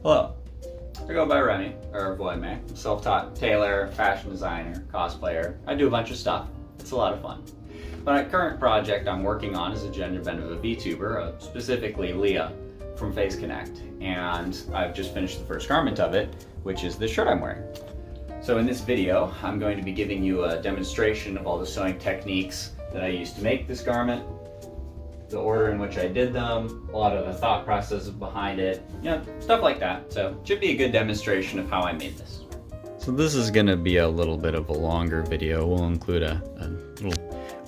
Hello, I go by Remy, or Voime. I'm self-taught tailor, fashion designer, cosplayer. I do a bunch of stuff. It's a lot of fun. My current project I'm working on is a Genderbent of a vtuber, specifically Leah from Face Connect, and I've just finished the first garment of it, which is the shirt I'm wearing. So in this video, I'm going to be giving you a demonstration of all the sewing techniques that I used to make this garment, the order in which I did them, a lot of the thought processes behind it, stuff like that. So it should be a good demonstration of how I made this. So this is going to be a little bit of a longer video. We'll include a little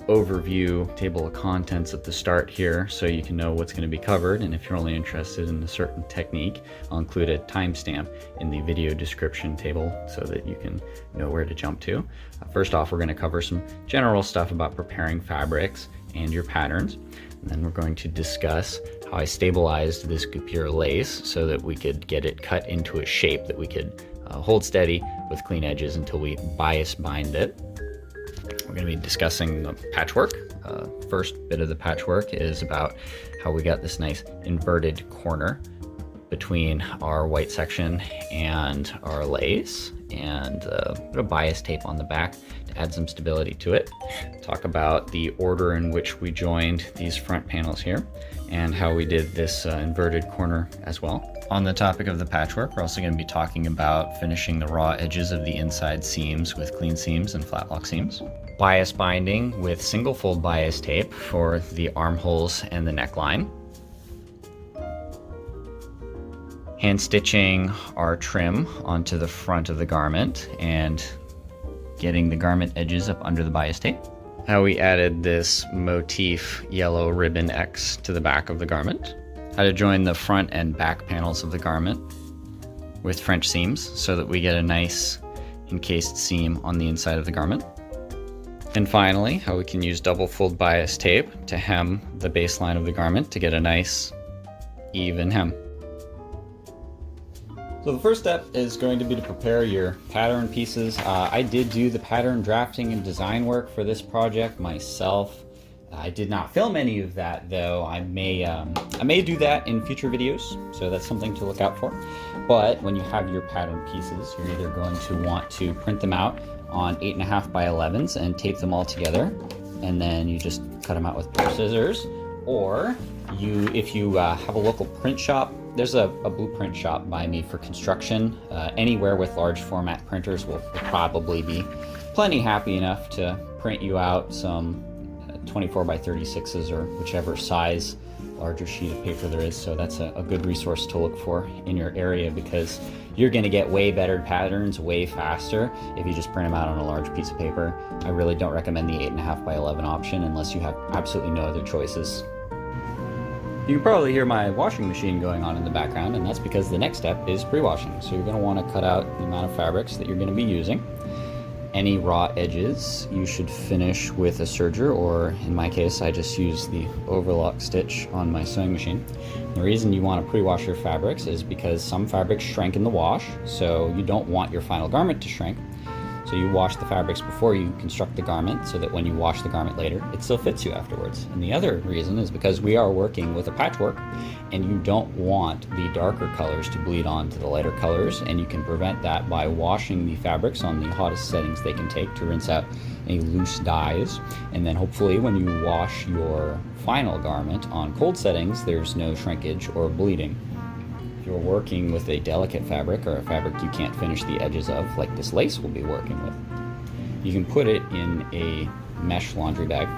overview table of contents at the start here so you can know what's going to be covered, and if you're only interested in a certain technique, I'll include a timestamp in the video description table so that you can know where to jump to. First off, we're going to cover some general stuff about preparing fabrics and your patterns, and then we're going to discuss how I stabilized this guipure lace so that we could get it cut into a shape that we could hold steady with clean edges until we bias bind it. We're going to be discussing the patchwork. First bit of the patchwork is about how we got this nice inverted corner between our white section and our lace, and a bit of bias tape on the back to add some stability to it. Talk about the order in which we joined these front panels here and how we did this inverted corner as well. On the topic of the patchwork, we're also going to be talking about finishing the raw edges of the inside seams with clean seams and flat lock seams. Bias binding with single fold bias tape for the armholes and the neckline. Hand stitching our trim onto the front of the garment and getting the garment edges up under the bias tape. How we added this motif yellow ribbon X to the back of the garment. How to join the front and back panels of the garment with French seams so that we get a nice encased seam on the inside of the garment. And finally, how we can use double fold bias tape to hem the baseline of the garment to get a nice even hem. So the first step is going to be to prepare your pattern pieces. I did do the pattern drafting and design work for this project myself. I did not film any of that though. I may do that in future videos, so that's something to look out for. But when you have your pattern pieces, you're either going to want to print them out on 8.5 by 11s and tape them all together, and then you just cut them out with a pair of scissors. Or if you have a local print shop, there's a blueprint shop by me for construction. Anywhere with large format printers will probably be plenty happy enough to print you out some 24 by 36s or whichever size larger sheet of paper there is. So that's a good resource to look for in your area, because you're going to get way better patterns way faster if you just print them out on a large piece of paper. I really don't recommend the 8.5 by 11 option unless you have absolutely no other choices. You can probably hear my washing machine going on in the background, and that's because the next step is pre-washing. So you're going to want to cut out the amount of fabrics that you're going to be using. Any raw edges you should finish with a serger, or in my case I just use the overlock stitch on my sewing machine. The reason you want to pre-wash your fabrics is because some fabrics shrink in the wash, so you don't want your final garment to shrink. So you wash the fabrics before you construct the garment so that when you wash the garment later, it still fits you afterwards. And the other reason is because we are working with a patchwork, and you don't want the darker colors to bleed on to the lighter colors, and you can prevent that by washing the fabrics on the hottest settings they can take to rinse out any loose dyes. And then hopefully when you wash your final garment on cold settings, there's no shrinkage or bleeding. If you're working with a delicate fabric or a fabric you can't finish the edges of, like this lace we'll be working with, you can put it in a mesh laundry bag.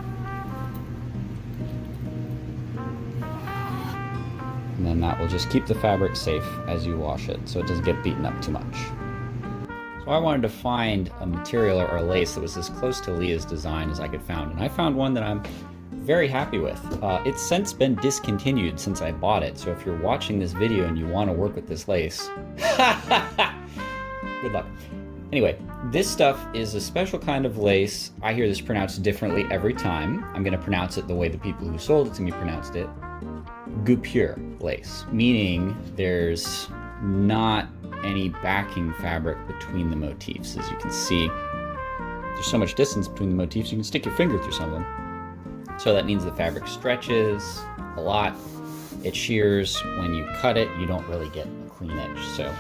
And then that will just keep the fabric safe as you wash it, so it doesn't get beaten up too much. So I wanted to find a material or a lace that was as close to Leah's design as I could find, and I found one that I'm very happy with. It's since been discontinued since I bought it, so if you're watching this video and you want to work with this lace, good luck. Anyway, this stuff is a special kind of lace. I hear this pronounced differently every time. I'm going to pronounce it the way the people who sold it to me pronounced it. Guipure lace, meaning there's not any backing fabric between the motifs. As you can see, there's so much distance between the motifs you can stick your finger through some of them. So that means the fabric stretches a lot, it shears when you cut it. You don't really get a clean edge. So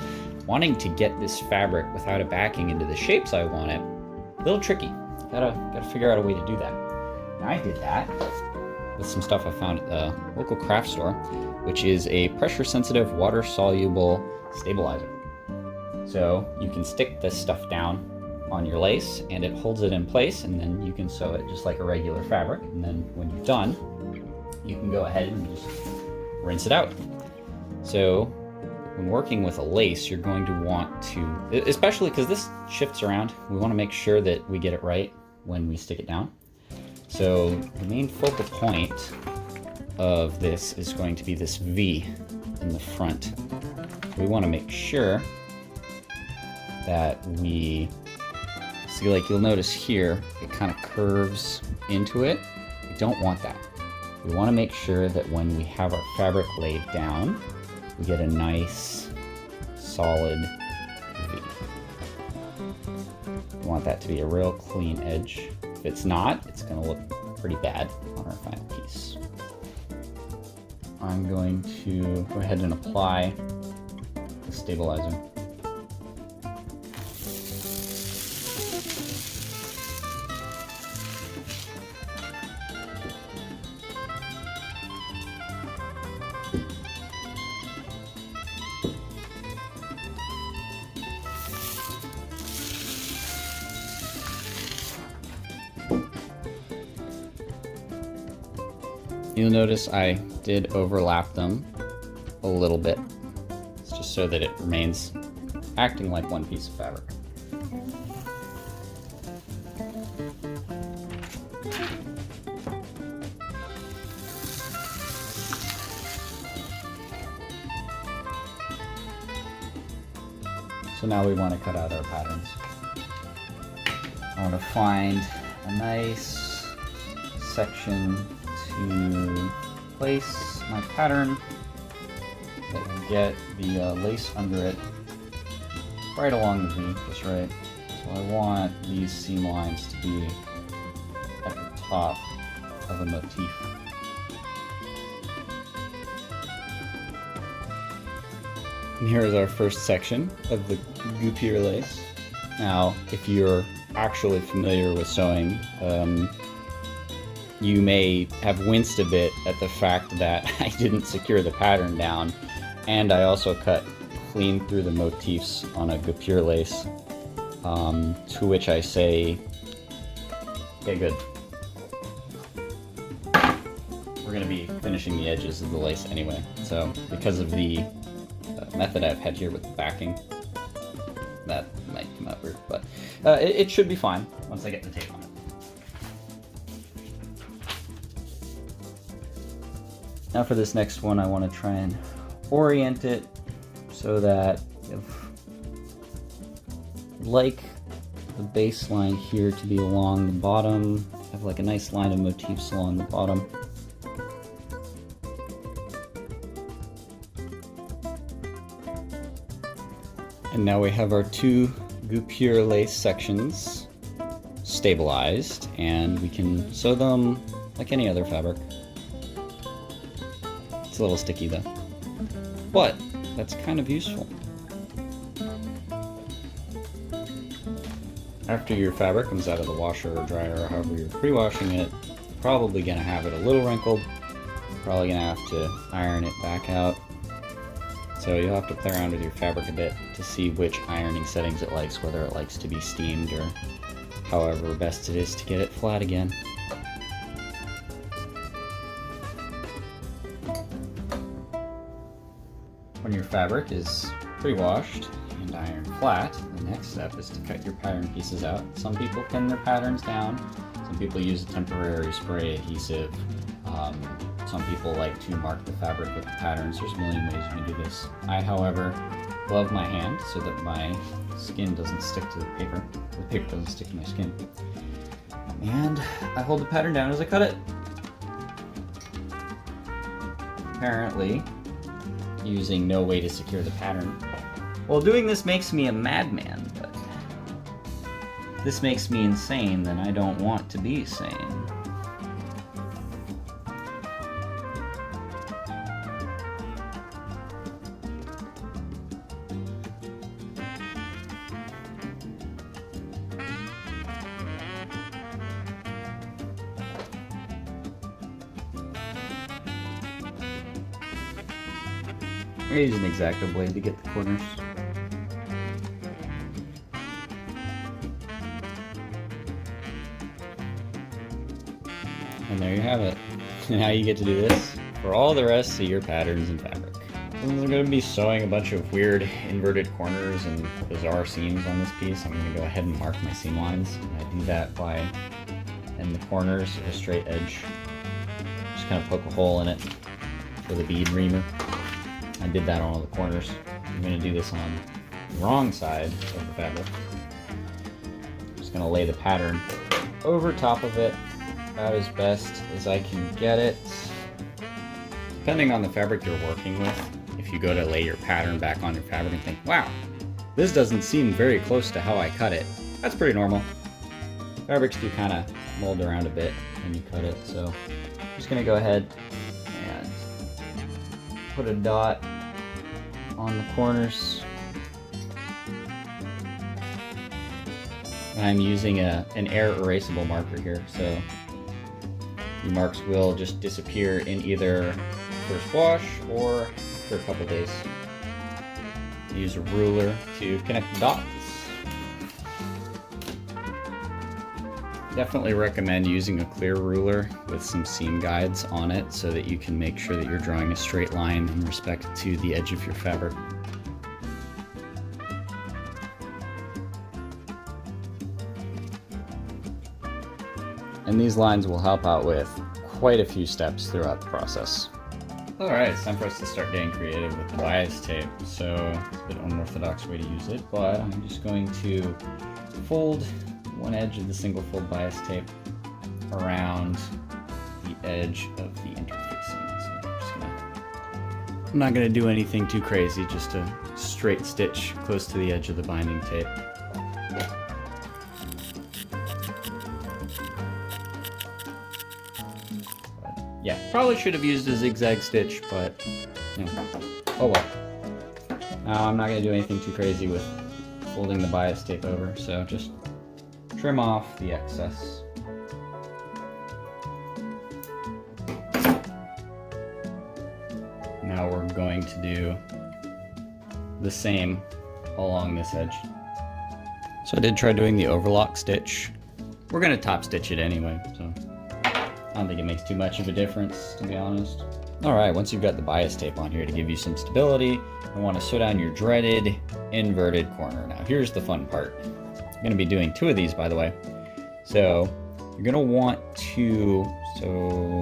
wanting to get this fabric without a backing into the shapes I want it, a little tricky. Gotta figure out a way to do that. And I did that with some stuff I found at the local craft store, which is a pressure-sensitive, water-soluble stabilizer. So you can stick this stuff down on your lace and it holds it in place, and then you can sew it just like a regular fabric. And then when you're done, you can go ahead and just rinse it out. So when working with a lace, you're going to want to, especially because this shifts around, we want to make sure that we get it right when we stick it down. So the main focal point of this is going to be this V in the front. We want to make sure that we see, like you'll notice here, it kind of curves into it. We don't want that. We want to make sure that when we have our fabric laid down, we get a nice solid V. We want that to be a real clean edge. If it's not, it's going to look pretty bad on our final piece. I'm going to go ahead and apply the stabilizer. You'll notice I did overlap them a little bit. It's just so that it remains acting like one piece of fabric. So now we want to cut out our patterns. I want to find a nice section to place my pattern that will get the lace under it right along the V, just right. So I want these seam lines to be at the top of a motif. And here is our first section of the goopier lace. Now, if you're actually familiar with sewing, you may have winced a bit at the fact that I didn't secure the pattern down, and I also cut clean through the motifs on a goopier lace, to which I say, okay, good. We're going to be finishing the edges of the lace anyway, so because of the method I've had here with the backing, that might come out weird, but it should be fine once I get the tape on it. Now for this next one, I want to try and orient it so that I'd like the baseline here to be along the bottom. I have like a nice line of motifs along the bottom. And now we have our two goopier lace sections stabilized, and we can sew them like any other fabric. It's a little sticky though, but that's kind of useful. After your fabric comes out of the washer or dryer, or however you're pre-washing it, you're probably gonna have it a little wrinkled. You're probably gonna have to iron it back out. So you'll have to play around with your fabric a bit to see which ironing settings it likes, whether it likes to be steamed or however best it is to get it flat again. When your fabric is pre-washed and ironed flat, the next step is to cut your pattern pieces out. Some people pin their patterns down, some people use a temporary spray adhesive. Some people like to mark the fabric with the patterns. There's a million ways you can do this. I, however, glove my hand so that my skin doesn't stick to the paper doesn't stick to my skin. And I hold the pattern down as I cut it. Apparently, using no way to secure the pattern. While doing this makes me a madman, but if this makes me insane, then I don't want to be sane. I use an X-Acto blade to get the corners. And there you have it. Now you get to do this for all the rest of your patterns and fabric. Since I'm going to be sewing a bunch of weird inverted corners and bizarre seams on this piece, I'm going to go ahead and mark my seam lines. And I do that by, in the corners, a straight edge. Just kind of poke a hole in it with a bead reamer. I did that on all the corners. I'm going to do this on the wrong side of the fabric. I'm just going to lay the pattern over top of it about as best as I can get it. Depending on the fabric you're working with, if you go to lay your pattern back on your fabric and think, wow, this doesn't seem very close to how I cut it, that's pretty normal. Fabrics do kind of mold around a bit when you cut it, so I'm just going to go ahead and put a dot on the corners. And I'm using an air erasable marker here, so the marks will just disappear in either first wash or after a couple days. Use a ruler to connect the dots. Definitely recommend using a clear ruler with some seam guides on it so that you can make sure that you're drawing a straight line in respect to the edge of your fabric. And these lines will help out with quite a few steps throughout the process. Alright, it's time for us to start getting creative with the bias tape. So it's a bit unorthodox way to use it, but I'm just going to fold one edge of the single fold bias tape around the edge of the interfacing. So I'm not going to do anything too crazy, just a straight stitch close to the edge of the binding tape. Yeah, probably should have used a zigzag stitch, but you know, oh well. Now I'm not going to do anything too crazy with folding the bias tape over, so just trim off the excess. Now we're going to do the same along this edge. So I did try doing the overlock stitch. We're going to top stitch it anyway, so I don't think it makes too much of a difference, to be honest. Alright, once you've got the bias tape on here to give you some stability, you want to sew down your dreaded inverted corner. Now here's the fun part. I'm going to be doing 2 of these, by the way. So you're going to want to,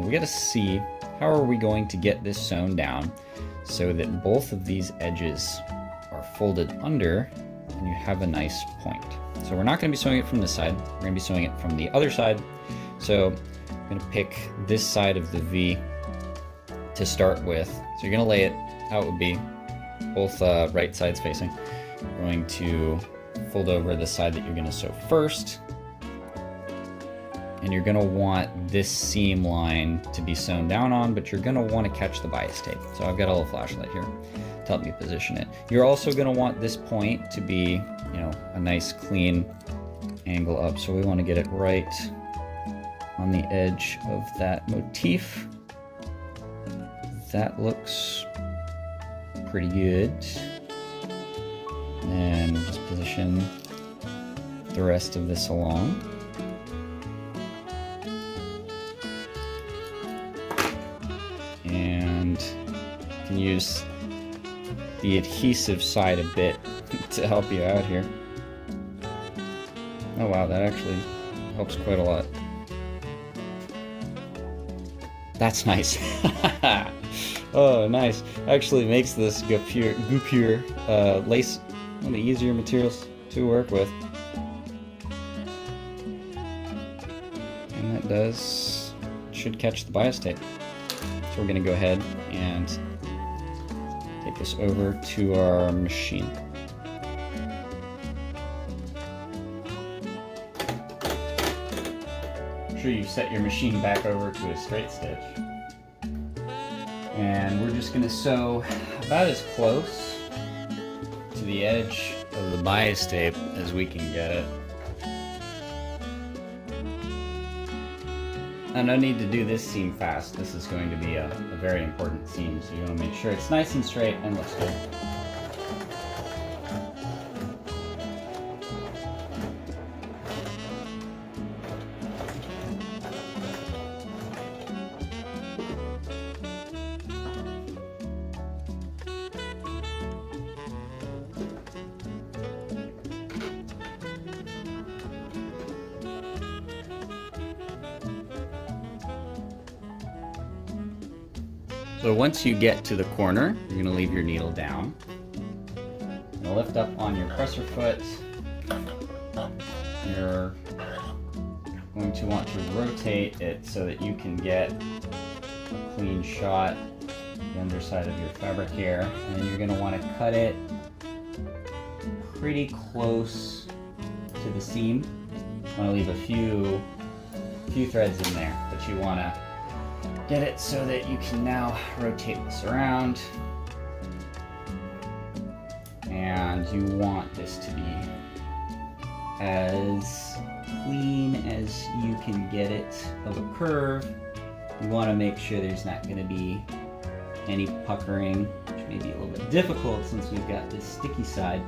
we got to see how are we going to get this sewn down so that both of these edges are folded under and you have a nice point. So we're not going to be sewing it from this side, we're going to be sewing it from the other side. So I'm going to pick this side of the V to start with. So you're going to lay it how it would be, both right sides facing. You're going to fold over the side that you're going to sew first. And you're going to want this seam line to be sewn down on, but you're going to want to catch the bias tape. So I've got a little flashlight here to help me position it. You're also going to want this point to be, you know, a nice clean angle up. So we want to get it right on the edge of that motif. That looks pretty good. And just position the rest of this along. And you can use the adhesive side a bit to help you out here. Oh wow, that actually helps quite a lot. That's nice. Oh, nice. Actually makes this goopier lace one of the easier materials to work with. And that should catch the bias tape. So we're going to go ahead and take this over to our machine. Make sure you set your machine back over to a straight stitch. And we're just going to sew about as close to the edge of the bias tape as we can get it. no need to do this seam fast. This is going to be a very important seam, so you want to make sure it's nice and straight and looks good. So once you get to the corner, you're going to leave your needle down. You'll lift up on your presser foot. You're going to want to rotate it so that you can get a clean shot of the underside of your fabric here. And then you're going to want to cut it pretty close to the seam. You want to leave a few threads in there, but you want to get it so that you can now rotate this around. And you want this to be as clean as you can get it of a curve. You want to make sure there's not going to be any puckering, which may be a little bit difficult since we've got this sticky side.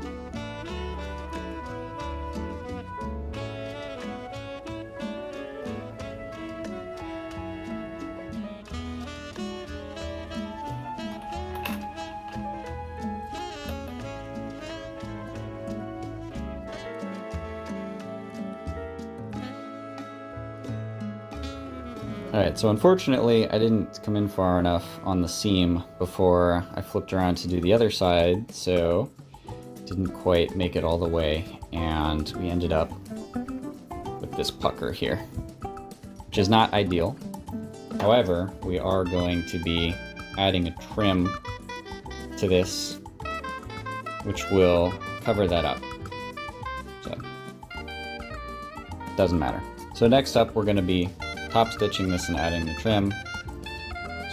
Alright, so unfortunately I didn't come in far enough on the seam before I flipped around to do the other side, so didn't quite make it all the way, and we ended up with this pucker here, which is not ideal. However, we are going to be adding a trim to this, which will cover that up. So, doesn't matter. So next up we're going to be top stitching this and adding the trim.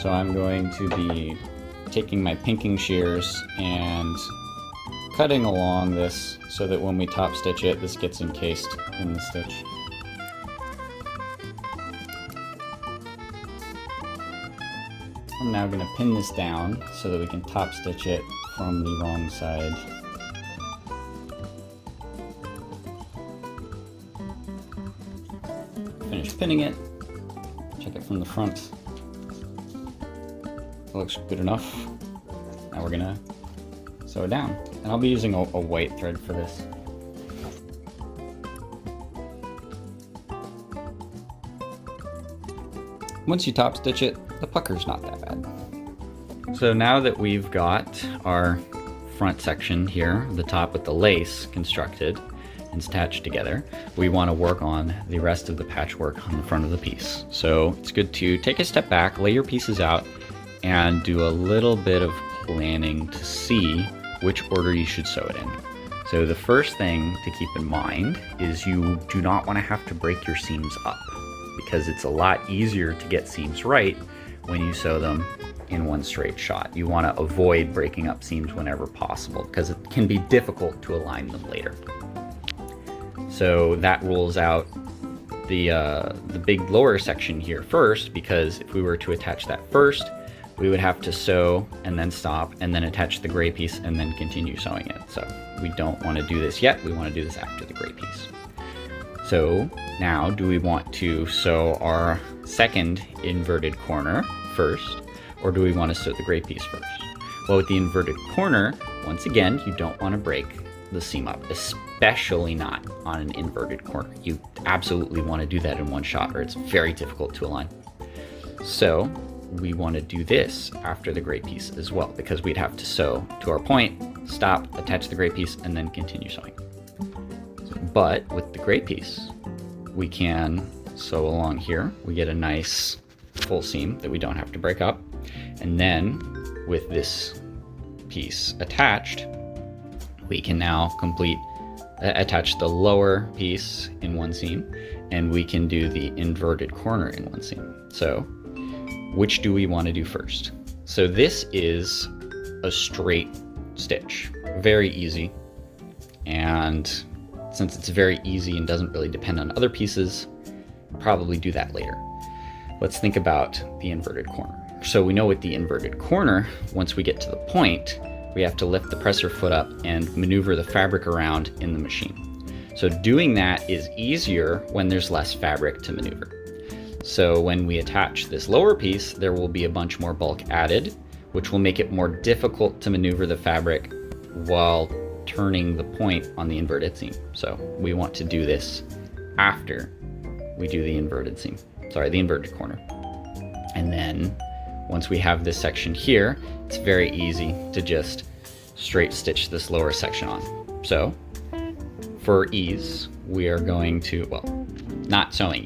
So I'm going to be taking my pinking shears and cutting along this so that when we top stitch it, this gets encased in the stitch. I'm now going to pin this down so that we can top stitch it from the wrong side. Finish pinning it. Check it from the front. It looks good enough. Now we're gonna sew it down. And I'll be using a white thread for this. Once you top stitch it, the pucker's not that bad. So now that we've got our front section here, the top with the lace constructed and attached together, we want to work on the rest of the patchwork on the front of the piece. So it's good to take a step back, lay your pieces out, and do a little bit of planning to see which order you should sew it in. So the first thing to keep in mind is you do not want to have to break your seams up, because it's a lot easier to get seams right when you sew them in one straight shot. You want to avoid breaking up seams whenever possible, because it can be difficult to align them later. So that rules out the big lower section here first, because if we were to attach that first, we would have to sew and then stop and then attach the gray piece and then continue sewing it. So we don't want to do this yet. We want to do this after the gray piece. So now, do we want to sew our second inverted corner first, or do we want to sew the gray piece first? Well, with the inverted corner, once again, you don't want to break the seam up, especially not on an inverted corner. You absolutely want to do that in one shot, or it's very difficult to align. So we want to do this after the gray piece as well, because we'd have to sew to our point, stop, attach the gray piece, and then continue sewing. But with the gray piece, we can sew along here. We get a nice full seam that we don't have to break up. And then with this piece attached, we can now attach the lower piece in one seam, and we can do the inverted corner in one seam. So which do we want to do first? So this is a straight stitch, very easy. And since it's very easy and doesn't really depend on other pieces, probably do that later. let's think about the inverted corner. So we know with the inverted corner, once we get to the point, we have to lift the presser foot up and maneuver the fabric around in the machine. So doing that is easier when there's less fabric to maneuver. So when we attach this lower piece, there will be a bunch more bulk added, which will make it more difficult to maneuver the fabric while turning the point on the inverted seam. So we want to do this after we do the inverted seam, the inverted corner. And then once we have this section here, it's very easy to just straight stitch this lower section on. So for ease, we are going to, well, not sewing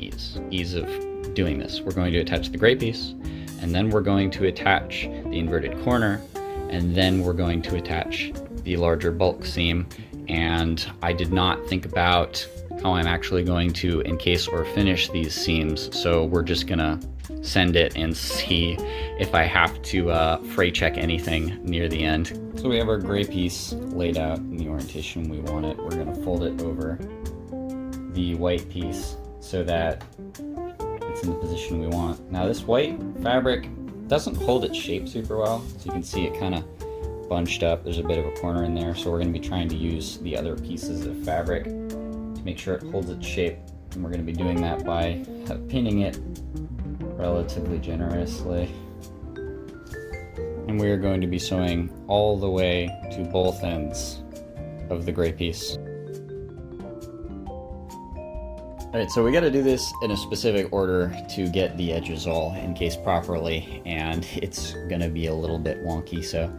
ease of doing this. We're going to attach the gray piece, and then we're going to attach the inverted corner, and then we're going to attach the larger bulk seam. And I did not think about how I'm actually going to encase or finish these seams, so we're just gonna send it and see if I have to fray check anything near the end. So we have our gray piece laid out in the orientation we want it. We're gonna fold it over the white piece so that it's in the position we want. Now this white fabric doesn't hold its shape super well, so you can see it kind of bunched up. There's a bit of a corner in there, so we're going to be trying to use the other pieces of fabric to make sure it holds its shape, and we're going to be doing that by pinning it relatively generously. And we are going to be sewing all the way to both ends of the gray piece. Alright, so we got to do this in a specific order to get the edges all encased properly, and it's going to be a little bit wonky. So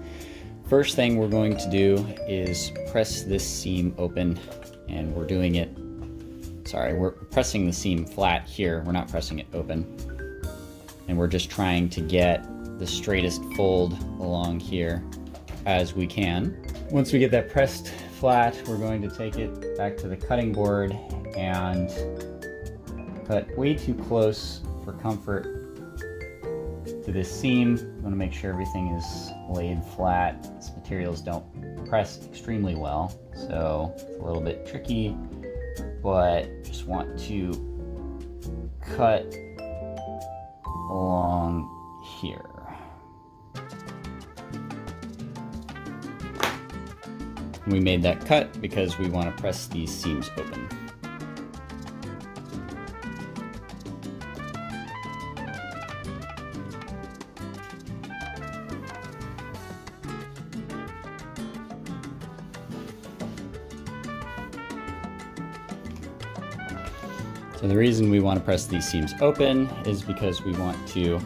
first thing we're going to do is press this seam open, and we're doing it, we're pressing the seam flat here, we're not pressing it open. And we're just trying to get the straightest fold along here as we can. Once we get that pressed flat, we're going to take it back to the cutting board and cut way too close for comfort to this seam. You want to make sure everything is laid flat. These materials don't press extremely well, so it's a little bit tricky, but just want to cut along here. We made that cut because we want to press these seams open. So the reason we want to press these seams open is because we want to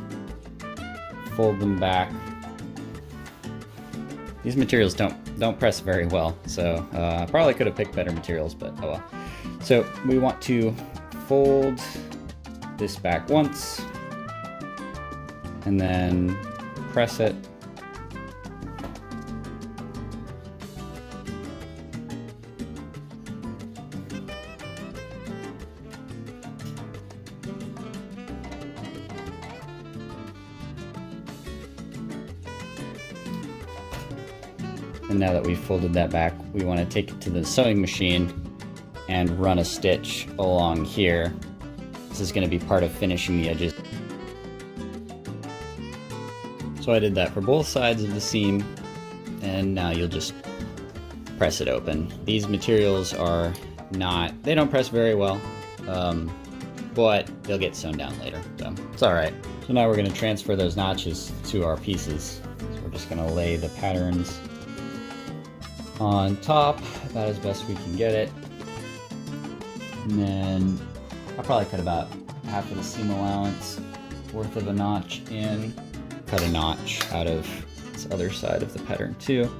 fold them back. These materials don't press very well, so I probably could have picked better materials, but oh well. So we want to fold this back once, and then press it. And now that we've folded that back, we want to take it to the sewing machine and run a stitch along here. This is going to be part of finishing the edges. So I did that for both sides of the seam, and now you'll just press it open. These materials are they don't press very well, but they'll get sewn down later, so it's alright. So now we're going to transfer those notches to our pieces. So we're just going to lay the patterns on top about as best we can get it, and then I'll probably cut about half of the seam allowance worth of a notch in. Cut a notch out of this other side of the pattern too.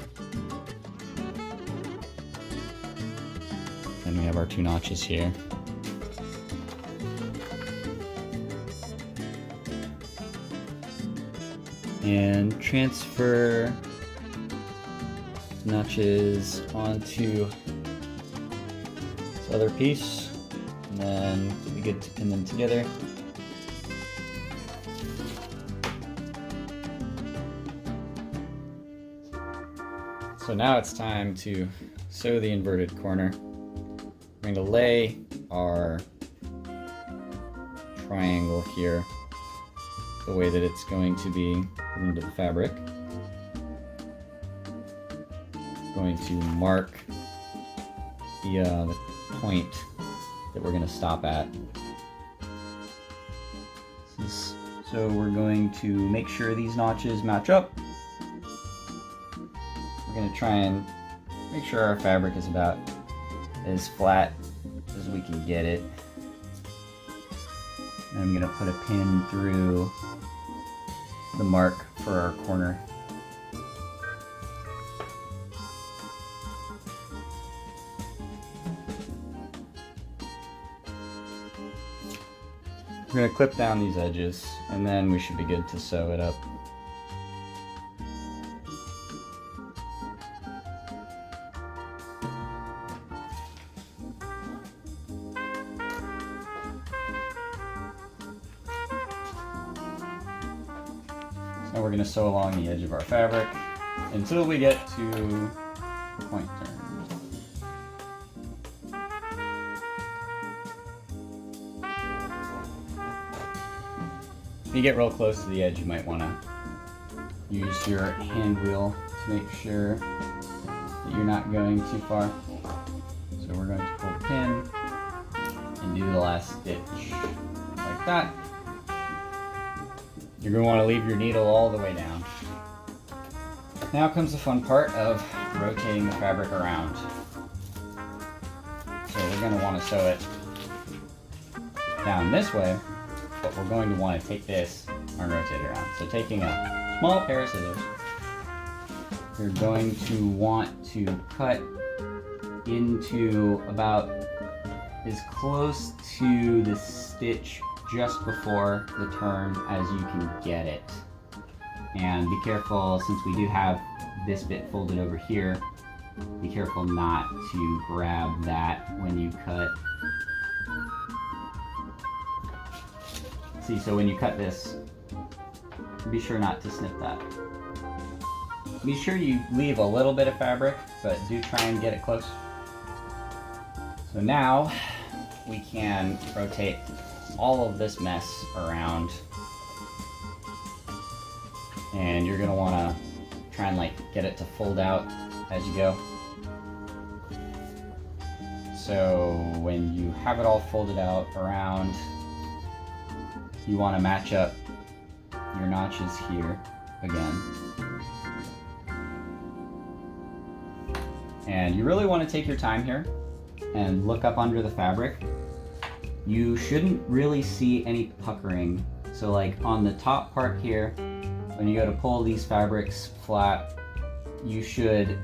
Then we have our two notches here. And transfer notches onto this other piece, and then we get to pin them together. So now it's time to sew the inverted corner. We're going to lay our triangle here the way that it's going to be put into the fabric. Going to mark the point that we're going to stop at. So we're going to make sure these notches match up. We're going to try and make sure our fabric is about as flat as we can get it. And I'm going to put a pin through the mark for our corner. We're going to clip down these edges, and then we should be good to sew it up. So we're going to sew along the edge of our fabric until we get to the point turn. If you get real close to the edge, you might want to use your hand wheel to make sure that you're not going too far. So we're going to pull the pin and do the last stitch like that. You're going to want to leave your needle all the way down. Now comes the fun part of rotating the fabric around. So we're going to want to sew it down this way, but we're going to want to take this and rotate it around. So taking a small pair of scissors, you're going to want to cut into about as close to the stitch just before the turn as you can get it. And be careful, since we do have this bit folded over here, be careful not to grab that when you cut. See, so when you cut this, be sure not to snip that. Be sure you leave a little bit of fabric, but do try and get it close. So now we can rotate all of this mess around, and you're gonna wanna try and get it to fold out as you go. So when you have it all folded out around, you want to match up your notches here again. And you really want to take your time here and look up under the fabric. You shouldn't really see any puckering. So on the top part here, when you go to pull these fabrics flat, you should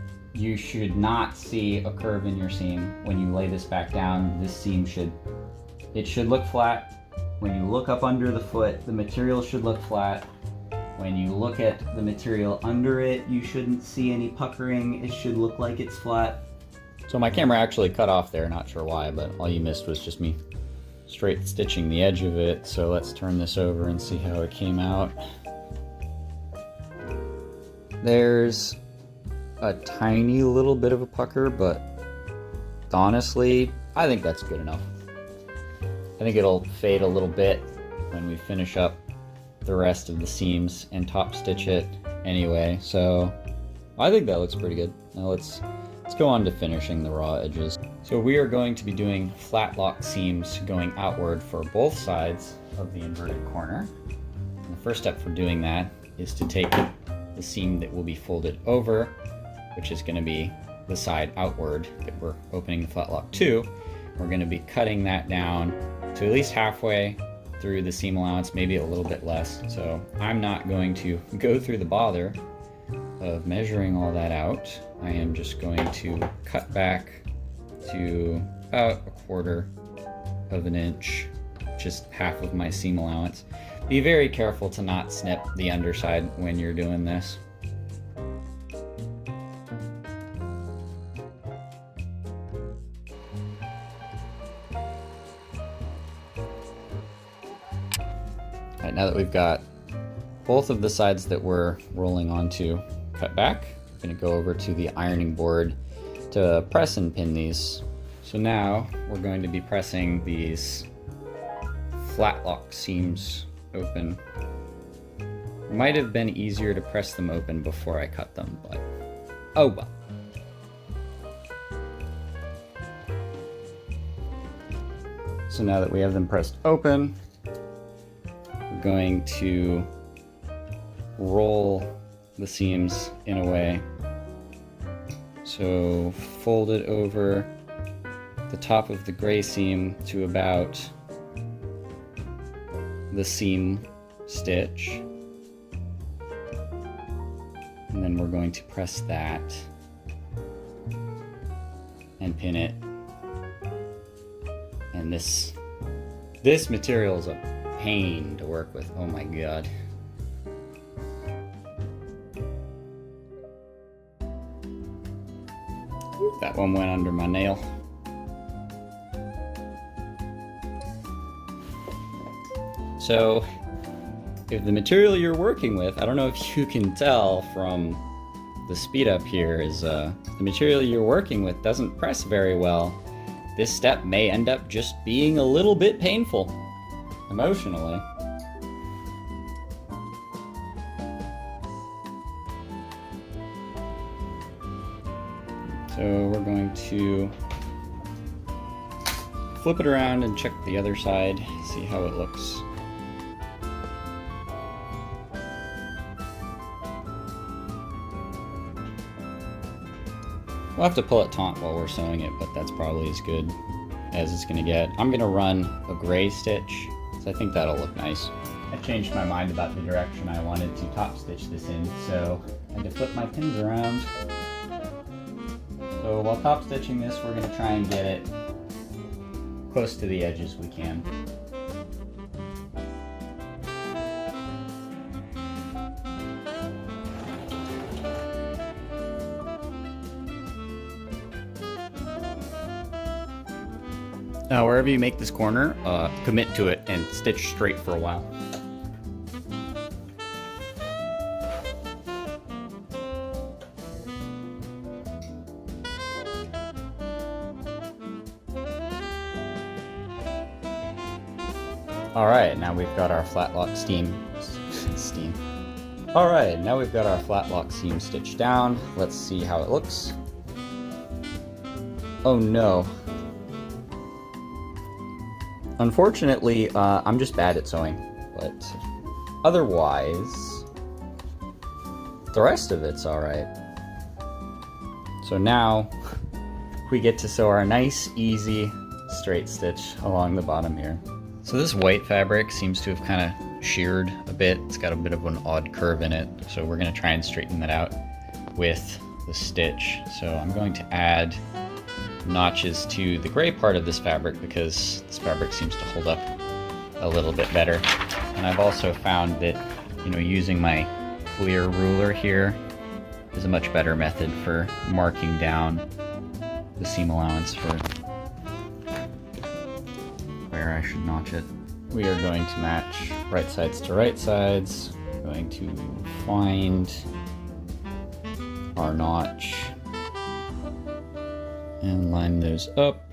not see a curve in your seam. When you lay this back down, this seam should look flat. When you look up under the foot, the material should look flat. When you look at the material under it, you shouldn't see any puckering. It should look like it's flat. So my camera actually cut off there, not sure why, but all you missed was just me straight stitching the edge of it. So let's turn this over and see how it came out. There's a tiny little bit of a pucker, but honestly, I think that's good enough. I think it'll fade a little bit when we finish up the rest of the seams and top stitch it anyway. So I think that looks pretty good. Now let's go on to finishing the raw edges. So we are going to be doing flat lock seams going outward for both sides of the inverted corner. And the first step for doing that is to take the seam that will be folded over, which is going to be the side outward that we're opening the flat lock to. We're going to be cutting that down to at least halfway through the seam allowance, maybe a little bit less. So I'm not going to go through the bother of measuring all that out. I am just going to cut back to about 1/4 of an inch, just half of my seam allowance. Be very careful to not snip the underside when you're doing this. Alright, now that we've got both of the sides that we're rolling onto cut back, I'm going to go over to the ironing board to press and pin these. So now we're going to be pressing these flat lock seams open. Might have been easier to press them open before I cut them, but oh well. So now that we have them pressed open, we're going to roll the seams in a way. So fold it over the top of the gray seam to about the seam stitch. And then we're going to press that and pin it. And this material is a pain to work with. Oh my god. That one went under my nail. So, if the material you're working with, I don't know if you can tell from the speed up here, is the material you're working with doesn't press very well. This step may end up just being a little bit painful, emotionally. So we're going to flip it around and check the other side, see how it looks. We'll have to pull it taut while we're sewing it, but that's probably as good as it's gonna get. I'm gonna run a gray stitch, so I think that'll look nice. I changed my mind about the direction I wanted to top stitch this in, so I had to flip my pins around. So while top stitching this, we're gonna try and get it close to the edge as we can. Now, wherever you make this corner, commit to it and stitch straight for a while. All right, now we've got our flat lock steam. All right, now we've got our flat lock seam stitched down. Let's see how it looks. Oh no. Unfortunately, I'm just bad at sewing, but otherwise, the rest of it's all right. So now we get to sew our nice, easy, straight stitch along the bottom here. So this white fabric seems to have kind of sheared a bit. It's got a bit of an odd curve in it. So we're gonna try and straighten that out with the stitch. So I'm going to add notches to the gray part of this fabric because this fabric seems to hold up a little bit better. And I've also found that, using my clear ruler here is a much better method for marking down the seam allowance for where I should notch it. We are going to match right sides to right sides. We're going to find our notch and line those up.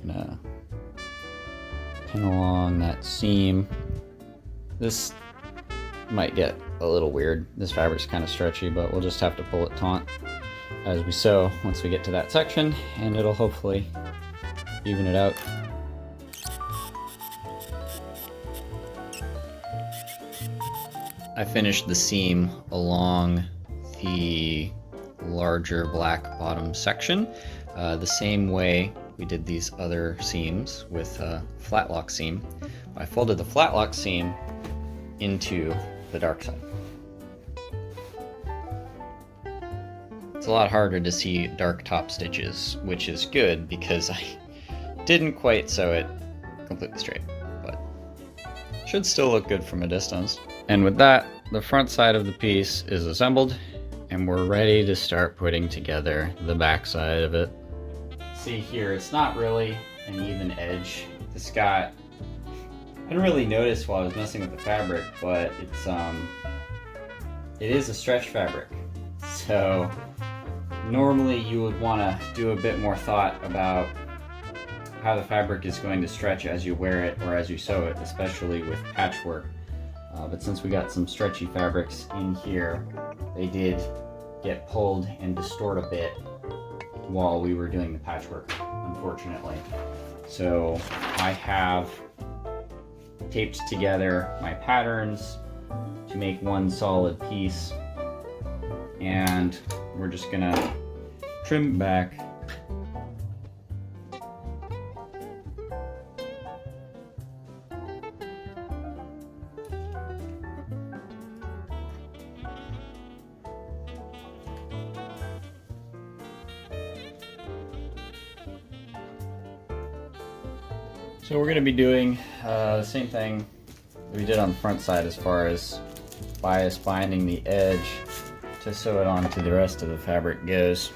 Gonna pin along that seam. This might get a little weird. This fabric's kind of stretchy, but we'll just have to pull it taut as we sew once we get to that section, and it'll hopefully even it out. I finished the seam along the larger black bottom section the same way we did these other seams with a flat lock seam. I folded the flat lock seam into the dark side. It's a lot harder to see dark top stitches, which is good because I didn't quite sew it completely straight, but should still look good from a distance. And with that, the front side of the piece is assembled, and we're ready to start putting together the back side of it. See here, it's not really an even edge. This got, I didn't really notice while I was messing with the fabric, but it is a stretch fabric. So Normally you would want to do a bit more thought about how the fabric is going to stretch as you wear it or as you sew it, especially with patchwork. But since we got some stretchy fabrics in here, they did get pulled and distort a bit while we were doing the patchwork, unfortunately. So I have taped together my patterns to make one solid piece, and we're just gonna trim back So we're going to be doing the same thing that we did on the front side as far as bias binding the edge to sew it onto the rest of the fabric goes.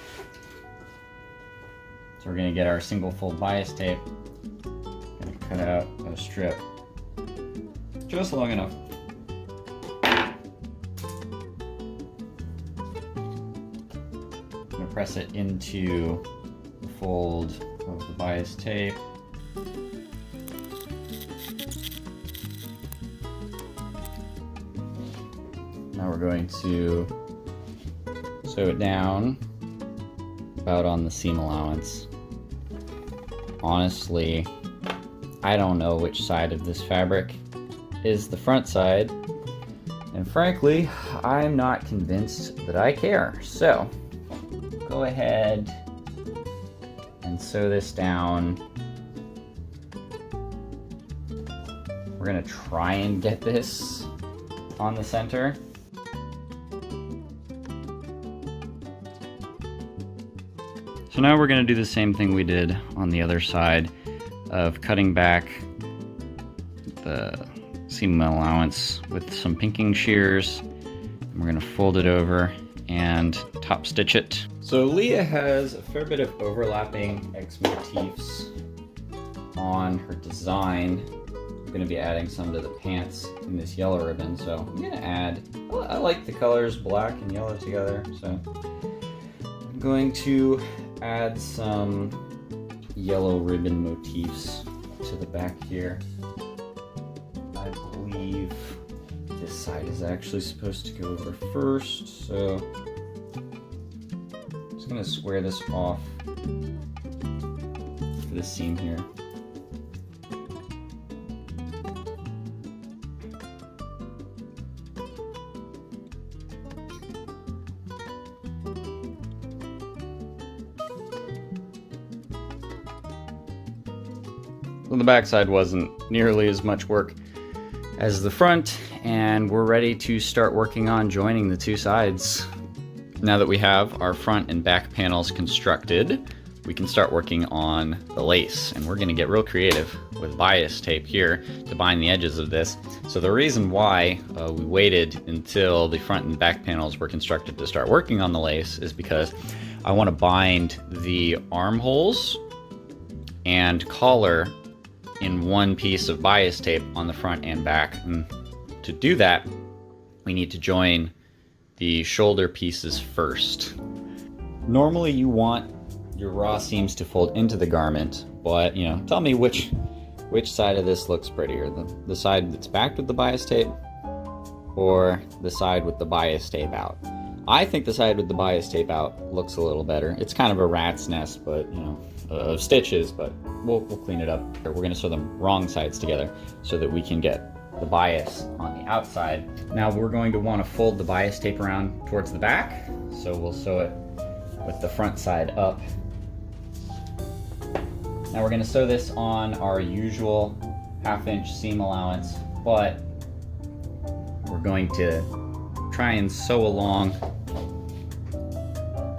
So we're going to get our single fold bias tape, going to cut out a strip just long enough. I'm going to press it into the fold of the bias tape. Now we're going to sew it down about on the seam allowance. Honestly, I don't know which side of this fabric is the front side, and frankly, I'm not convinced that I care. So, go ahead and sew this down. We're gonna try and get this on the center. So now we're going to do the same thing we did on the other side of cutting back the seam allowance with some pinking shears. We're going to fold it over and top stitch it. So Leah has a fair bit of overlapping X motifs on her design. I'm going to be adding some to the pants in this yellow ribbon, so I'm going to add, I like the colors black and yellow together, so I'm going to add some yellow ribbon motifs to the back here. I believe this side is actually supposed to go over first, so I'm just going to square this off for the seam here. Well, the backside wasn't nearly as much work as the front, and we're ready to start working on joining the two sides. Now that we have our front and back panels constructed, we can start working on the lace, and we're going to get real creative with bias tape here to bind the edges of this. So the reason why we waited until the front and back panels were constructed to start working on the lace is because I want to bind the armholes and collar in one piece of bias tape on the front and back. And to do that, we need to join the shoulder pieces first. Normally you want your raw seams to fold into the garment, but tell me which side of this looks prettier, the side that's backed with the bias tape or the side with the bias tape out. I think the side with the bias tape out looks a little better. It's kind of a rat's nest, but of stitches, but we'll clean it up. We're going to sew them wrong sides together so that we can get the bias on the outside. Now we're going to want to fold the bias tape around towards the back, so we'll sew it with the front side up. Now we're going to sew this on our usual 1/2 inch seam allowance, but we're going to try and sew along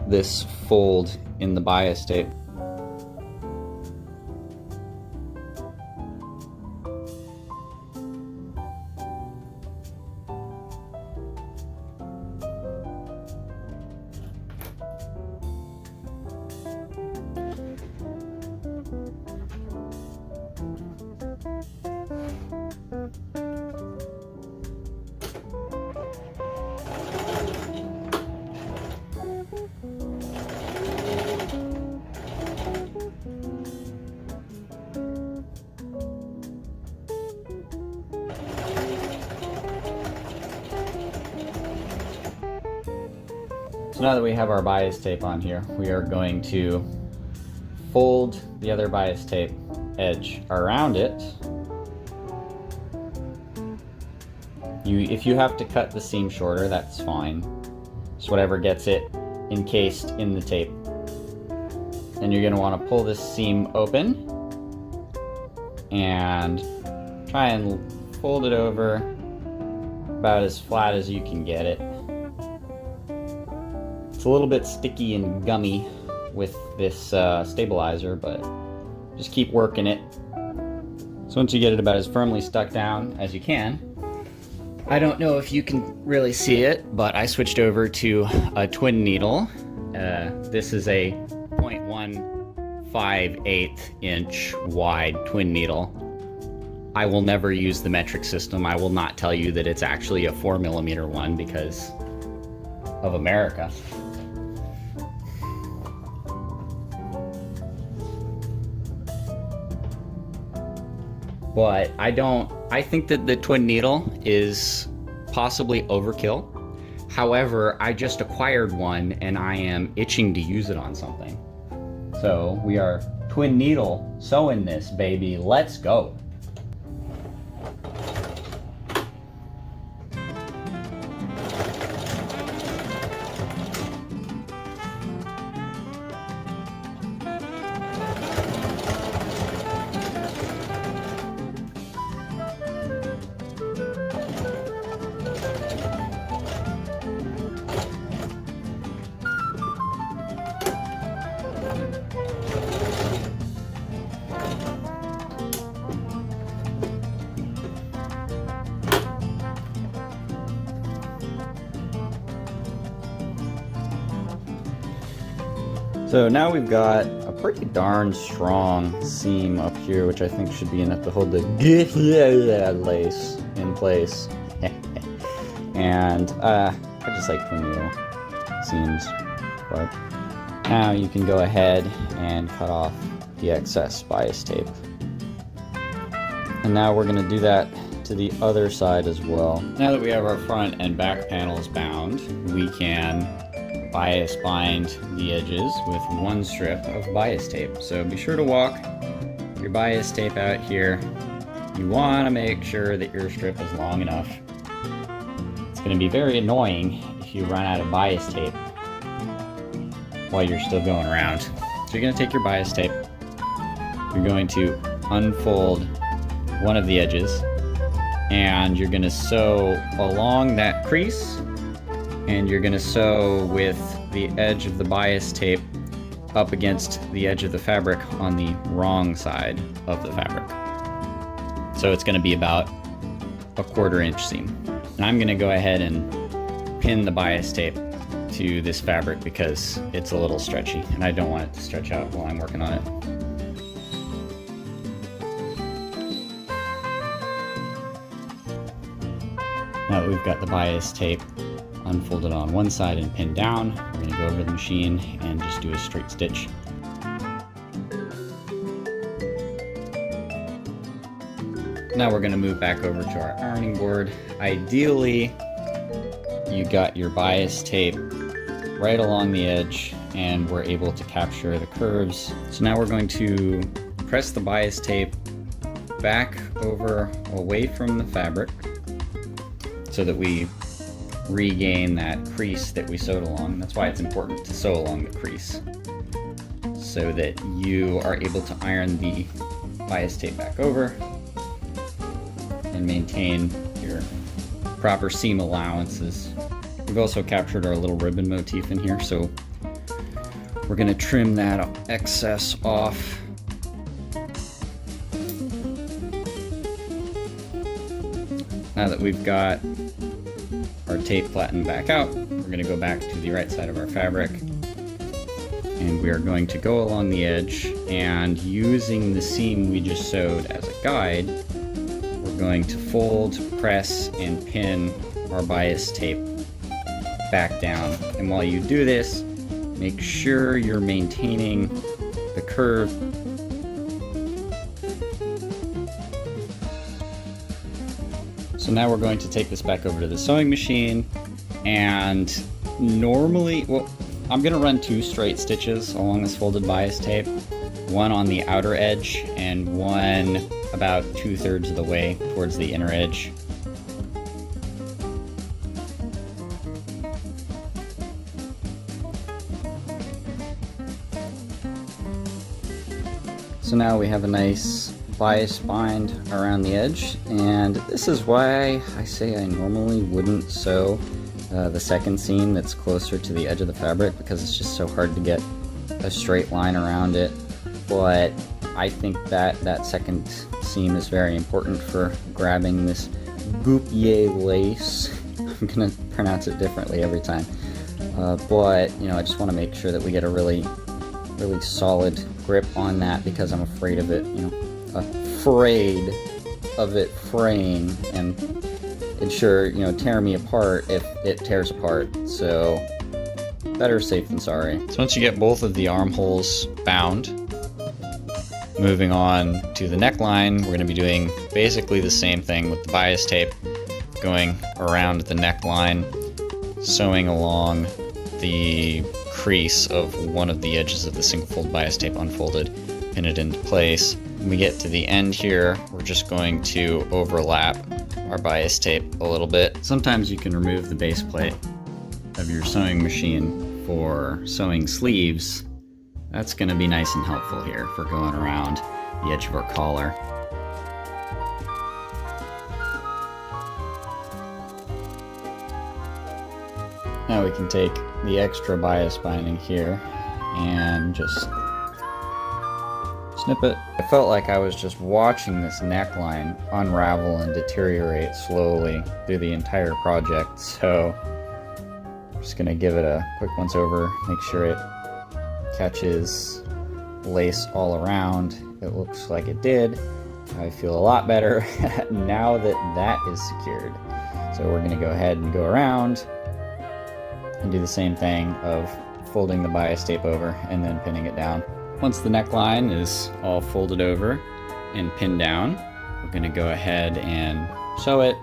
this fold in the bias tape. So now that we have our bias tape on here, we are going to fold the other bias tape edge around it. If you have to cut the seam shorter, that's fine. Just whatever gets it encased in the tape. And you're going to want to pull this seam open and try and fold it over about as flat as you can get it. It's a little bit sticky and gummy with this stabilizer, but just keep working it. So once you get it about as firmly stuck down as you can, I don't know if you can really see it, but I switched over to a twin needle. This is a 0.158 inch wide twin needle. I will never use the metric system. I will not tell you that it's actually a 4mm one because of America. But I think that the twin needle is possibly overkill. However, I just acquired one and I am itching to use it on something. So we are twin needle sewing this baby. Let's go. So now we've got a pretty darn strong seam up here, which I think should be enough to hold the lace in place. And I just like twin needle seams. But now you can go ahead and cut off the excess bias tape. And now we're going to do that to the other side as well. Now that we have our front and back panels bound, we can bias bind the edges with one strip of bias tape. So be sure to walk your bias tape out here. You want to make sure that your strip is long enough. It's going to be very annoying if you run out of bias tape while you're still going around. So you're going to take your bias tape, you're going to unfold one of the edges, and you're going to sew along that crease, and you're going to sew with the edge of the bias tape up against the edge of the fabric on the wrong side of the fabric. So it's going to be about a 1/4 inch seam. And I'm going to go ahead and pin the bias tape to this fabric because it's a little stretchy and I don't want it to stretch out while I'm working on it. Now that we've got the bias tape unfolded on one side and pinned down, we're going to go over to the machine and just do a straight stitch. Now we're going to move back over to our ironing board. Ideally, you got your bias tape right along the edge and we're able to capture the curves. So now we're going to press the bias tape back over away from the fabric so that we regain that crease that we sewed along. That's why it's important to sew along the crease so that you are able to iron the bias tape back over and maintain your proper seam allowances. We've also captured our little ribbon motif in here, so we're going to trim that excess off. Now that we've got our tape flattened back out, we're going to go back to the right side of our fabric and we are going to go along the edge, and using the seam we just sewed as a guide, we're going to fold, press, and pin our bias tape back down. And while you do this, make sure you're maintaining the curve. So now we're going to take this back over to the sewing machine and Normally, well, I'm gonna run 2 straight stitches along this folded bias tape. One on the outer edge and one about 2/3 of the way towards the inner edge. So now we have a nice bias bind around the edge, and this is why I say I normally wouldn't sew the second seam that's closer to the edge of the fabric, because it's just so hard to get a straight line around it. But I think that that second seam is very important for grabbing this goupier lace. I'm gonna pronounce it differently every time. But you know, I just want to make sure that we get a really solid grip on that, because I'm afraid of it, you know, afraid of it fraying and ensure, you know, tear me apart if it tears apart. So better safe than sorry. So once you get both of the armholes bound, moving on to the neckline, we're going to be doing basically the same thing with the bias tape, going around the neckline, sewing along the crease of one of the edges of the single fold bias tape unfolded, pin it into place. When we get to the end here, we're just going to overlap our bias tape a little bit. Sometimes you can remove the base plate of your sewing machine for sewing sleeves. That's going to be nice and helpful here for going around the edge of our collar. Now we can take the extra bias binding here and just snip it. I felt like I was just watching this neckline unravel and deteriorate slowly through the entire project, so I'm just gonna give it a quick once over, make sure it catches lace all around. It looks like it did. I feel a lot better now that that is secured. So we're gonna go ahead and go around and do the same thing of folding the bias tape over and then pinning it down. Once the neckline is all folded over and pinned down, we're going to go ahead and sew it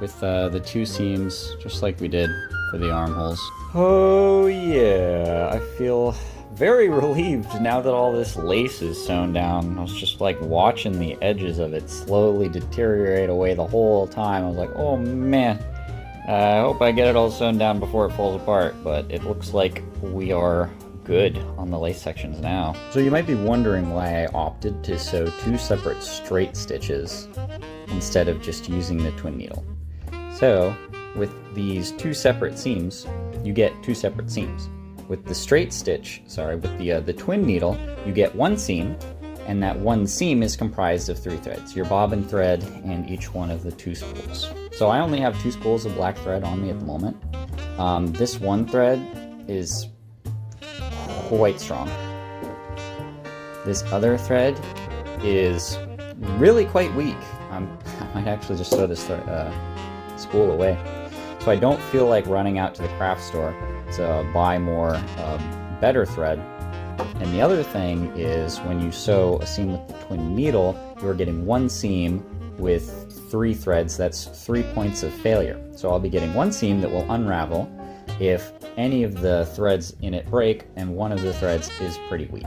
with the 2 seams, just like we did for the armholes. Oh yeah, I feel very relieved now that all this lace is sewn down. I was just like watching the edges of it slowly deteriorate away the whole time. I was like, oh man, I hope I get it all sewn down before it falls apart, but it looks like we are good on the lace sections now. So you might be wondering why I opted to sew 2 separate straight stitches instead of just using the twin needle. So with these 2 separate seams, you get 2 separate seams. With the straight stitch, with the twin needle, you get 1 seam, and that 1 seam is comprised of 3 threads, your bobbin thread and each one of the 2 spools. So I only have 2 spools of black thread on me at the moment. This one thread is quite strong. This other thread is really quite weak. I might actually just throw this spool away. So I don't feel like running out to the craft store to buy more better thread. And the other thing is, when you sew a seam with the twin needle, you're getting 1 seam with 3 threads. That's 3 points of failure. So I'll be getting 1 seam that will unravel if any of the threads in it break and one of the threads is pretty weak.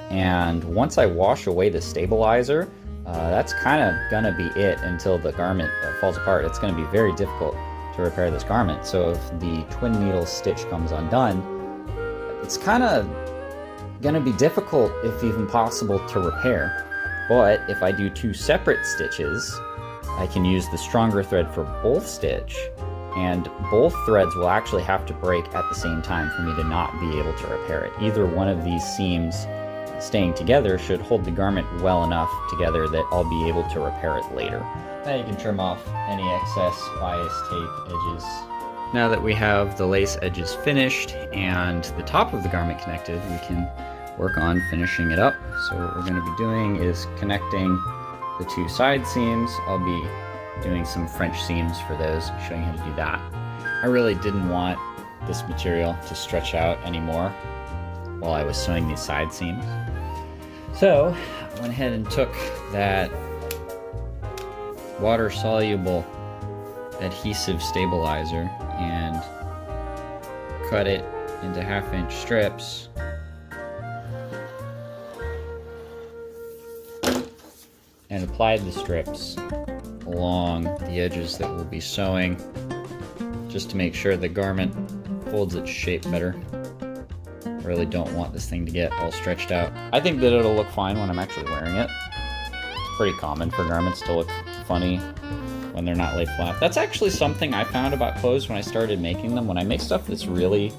And once I wash away the stabilizer, that's kind of gonna be it until the garment falls apart. It's gonna be very difficult to repair this garment. So if the twin needle stitch comes undone, it's kind of gonna be difficult, if even possible, to repair. But if I do 2 separate stitches, I can use the stronger thread for both stitch, and both threads will actually have to break at the same time for me to not be able to repair it. Either one of these seams staying together should hold the garment well enough together that I'll be able to repair it later. Now you can trim off any excess bias tape edges. Now that we have the lace edges finished and the top of the garment connected, we can work on finishing it up. So what we're going to be doing is connecting the 2 side seams. I'll be doing some French seams for those, showing you how to do that. I really didn't want this material to stretch out anymore while I was sewing these side seams. So I went ahead and took that water-soluble adhesive stabilizer and cut it into 1/2-inch strips. And applied the strips along the edges that we'll be sewing, just to make sure the garment holds its shape better. I really don't want this thing to get all stretched out. I think that it'll look fine when I'm actually wearing it. It's pretty common for garments to look funny when they're not laid flat. That's actually something I found about clothes when I started making them. When I make stuff that's really,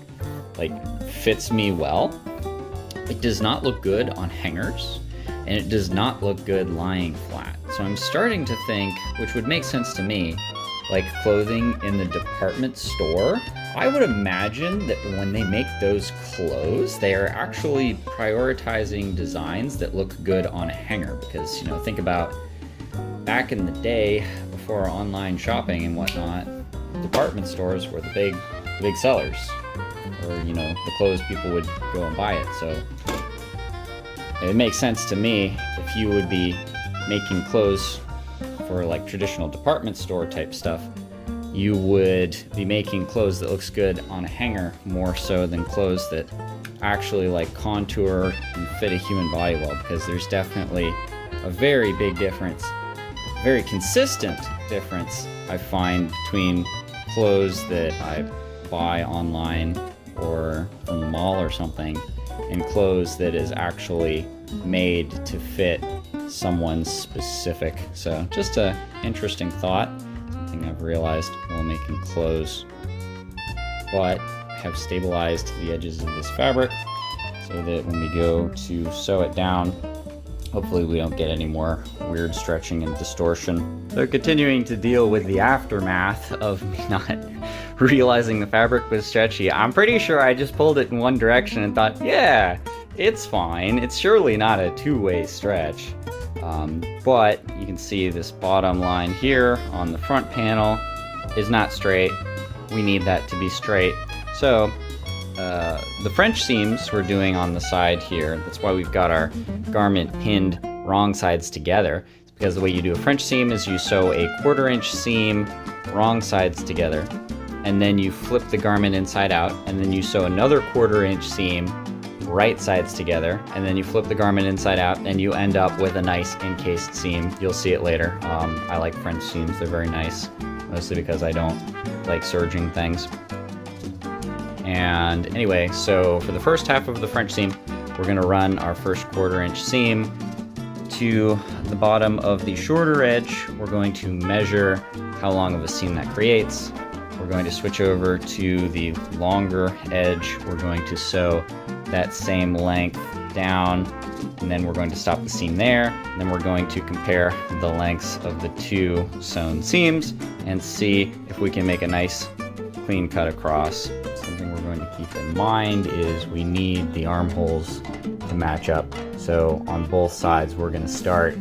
like, fits me well, it does not look good on hangers, and it does not look good lying flat. So I'm starting to think, which would make sense to me, like clothing in the department store, I would imagine that when they make those clothes, they are actually prioritizing designs that look good on a hanger. Because, you know, think about back in the day, before online shopping and whatnot, department stores were the big sellers. Or, you know, the clothes people would go and buy it. So it makes sense to me if you would be making clothes for like traditional department store type stuff, you would be making clothes that looks good on a hanger more so than clothes that actually like contour and fit a human body well, because there's definitely a very big difference, very consistent difference I find between clothes that I buy online or from the mall or something and clothes that is actually made to fit someone specific. So just a interesting thought, something I've realized while making clothes. But I have stabilized the edges of this fabric so that when we go to sew it down, hopefully we don't get any more weird stretching and distortion. So continuing to deal with the aftermath of me not realizing the fabric was stretchy, I'm pretty sure I just pulled it in one direction and thought, yeah, it's fine. It's surely not a two-way stretch. But you can see this bottom line here on the front panel is not straight. We need that to be straight. So the French seams we're doing on the side here, that's why we've got our garment pinned wrong sides together. It's because the way you do a French seam is you sew a 1/4-inch seam wrong sides together, and then you flip the garment inside out, and then you sew another 1/4-inch seam right sides together, and then you flip the garment inside out, and you end up with a nice encased seam. You'll see it later. I like French seams, they're very nice, mostly because I don't like serging things. And anyway, so for the first half of the French seam, we're gonna run our first 1/4-inch seam to the bottom of the shorter edge. We're going to measure how long of a seam that creates. We're going to switch over to the longer edge. We're going to sew that same length down, and then we're going to stop the seam there. And then we're going to compare the lengths of the two sewn seams and see if we can make a nice clean cut across. Something we're going to keep in mind is we need the armholes to match up. So on both sides, we're going to start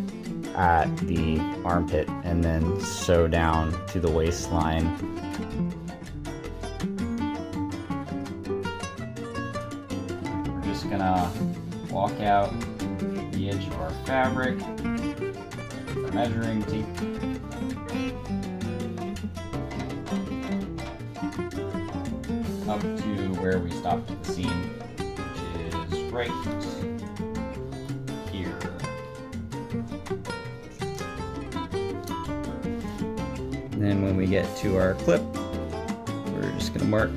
at the armpit and then sew down to the waistline. Gonna walk out the edge of our fabric with our measuring tape. Up to where we stopped the seam, which is right here. And then when we get to our clip, we're just gonna mark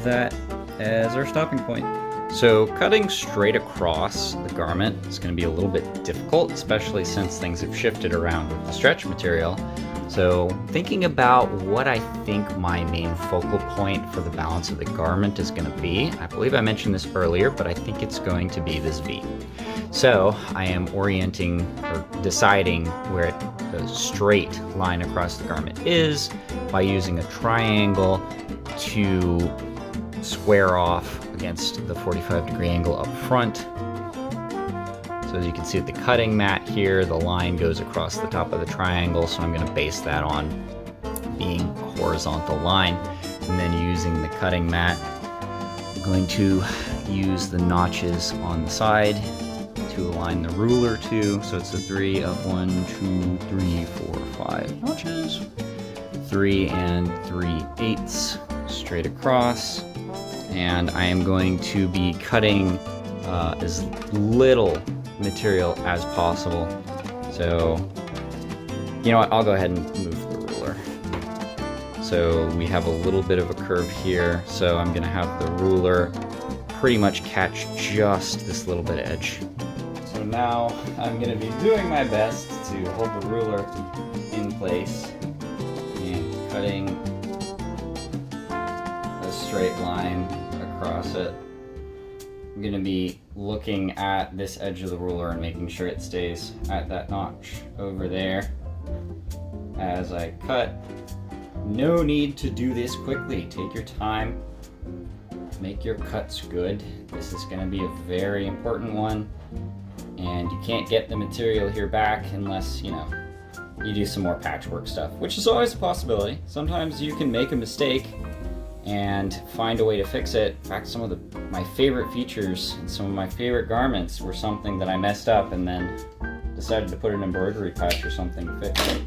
that as our stopping point. So cutting straight across the garment is going to be a little bit difficult, especially since things have shifted around with the stretch material. So thinking about what I think my main focal point for the balance of the garment is going to be, I believe I mentioned this earlier, but I think it's going to be this V. So I am orienting or deciding where the straight line across the garment is by using a triangle to square off against the 45-degree angle up front. So as you can see with the cutting mat here, the line goes across the top of the triangle, so I'm going to base that on being a horizontal line. And then using the cutting mat, I'm going to use the notches on the side to align the ruler to. So it's a 3 of 1, 2, 3, 4, 5 notches. 3 3/8 straight across, and I am going to be cutting as little material as possible. So, you know what, I'll go ahead and move the ruler. So we have a little bit of a curve here, so I'm gonna have the ruler pretty much catch just this little bit of edge. So now I'm gonna be doing my best to hold the ruler in place and cutting a straight line across it. I'm gonna be looking at this edge of the ruler and making sure it stays at that notch over there as I cut. No need to do this quickly. Take your time. Make your cuts good. This is gonna be a very important one, and you can't get the material here back unless, you know, you do some more patchwork stuff, which is always a possibility. Sometimes you can make a mistake and find a way to fix it. In fact, some of my favorite features and some of my favorite garments were something that I messed up and then decided to put an embroidery patch or something to fix it.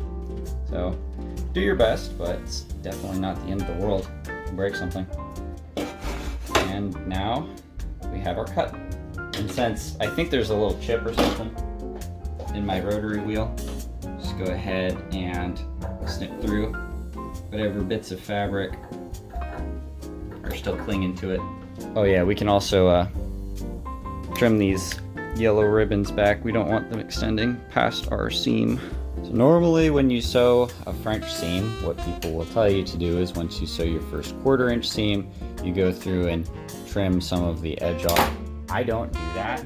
So do your best, but it's definitely not the end of the world to break something. And now we have our cut. And since I think there's a little chip or something in my rotary wheel, just go ahead and snip through whatever bits of fabric are still clinging to it. Oh yeah, we can also trim these yellow ribbons back. We don't want them extending past our seam. So normally when you sew a French seam, what people will tell you to do is once you sew your first 1/4 inch seam, you go through and trim some of the edge off. I don't do that.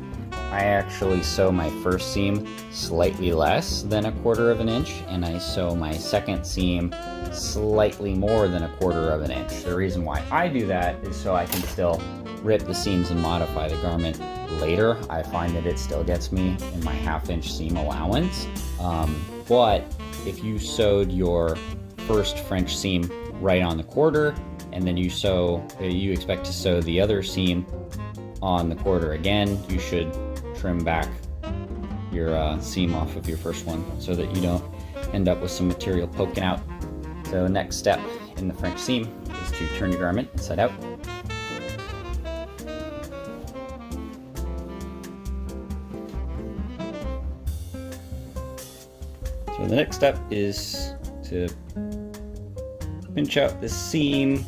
I actually sew my first seam slightly less than a 1/4 of an inch, and I sew my second seam slightly more than a 1/4 of an inch. The reason why I do that is so I can still rip the seams and modify the garment later. I find that it still gets me in my 1/2 inch seam allowance. But if you sewed your first French seam right on the 1/4, and then you expect to sew the other seam on the 1/4 again, you should trim back your seam off of your first one so that you don't end up with some material poking out. So next step in the French seam is to turn your garment inside out. So the next step is to pinch out the seam.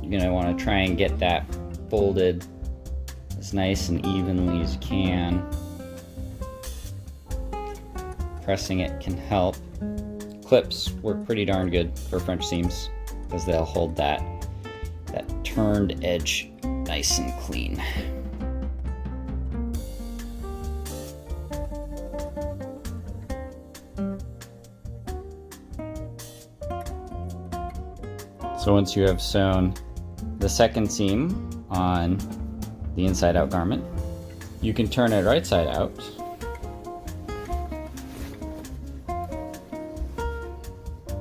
You're going to want to try and get that folded as nice and evenly as you can. Pressing it can help. Clips work pretty darn good for French seams because they'll hold that turned edge nice and clean. So once you have sewn the second seam on the inside out garment, you can turn it right side out.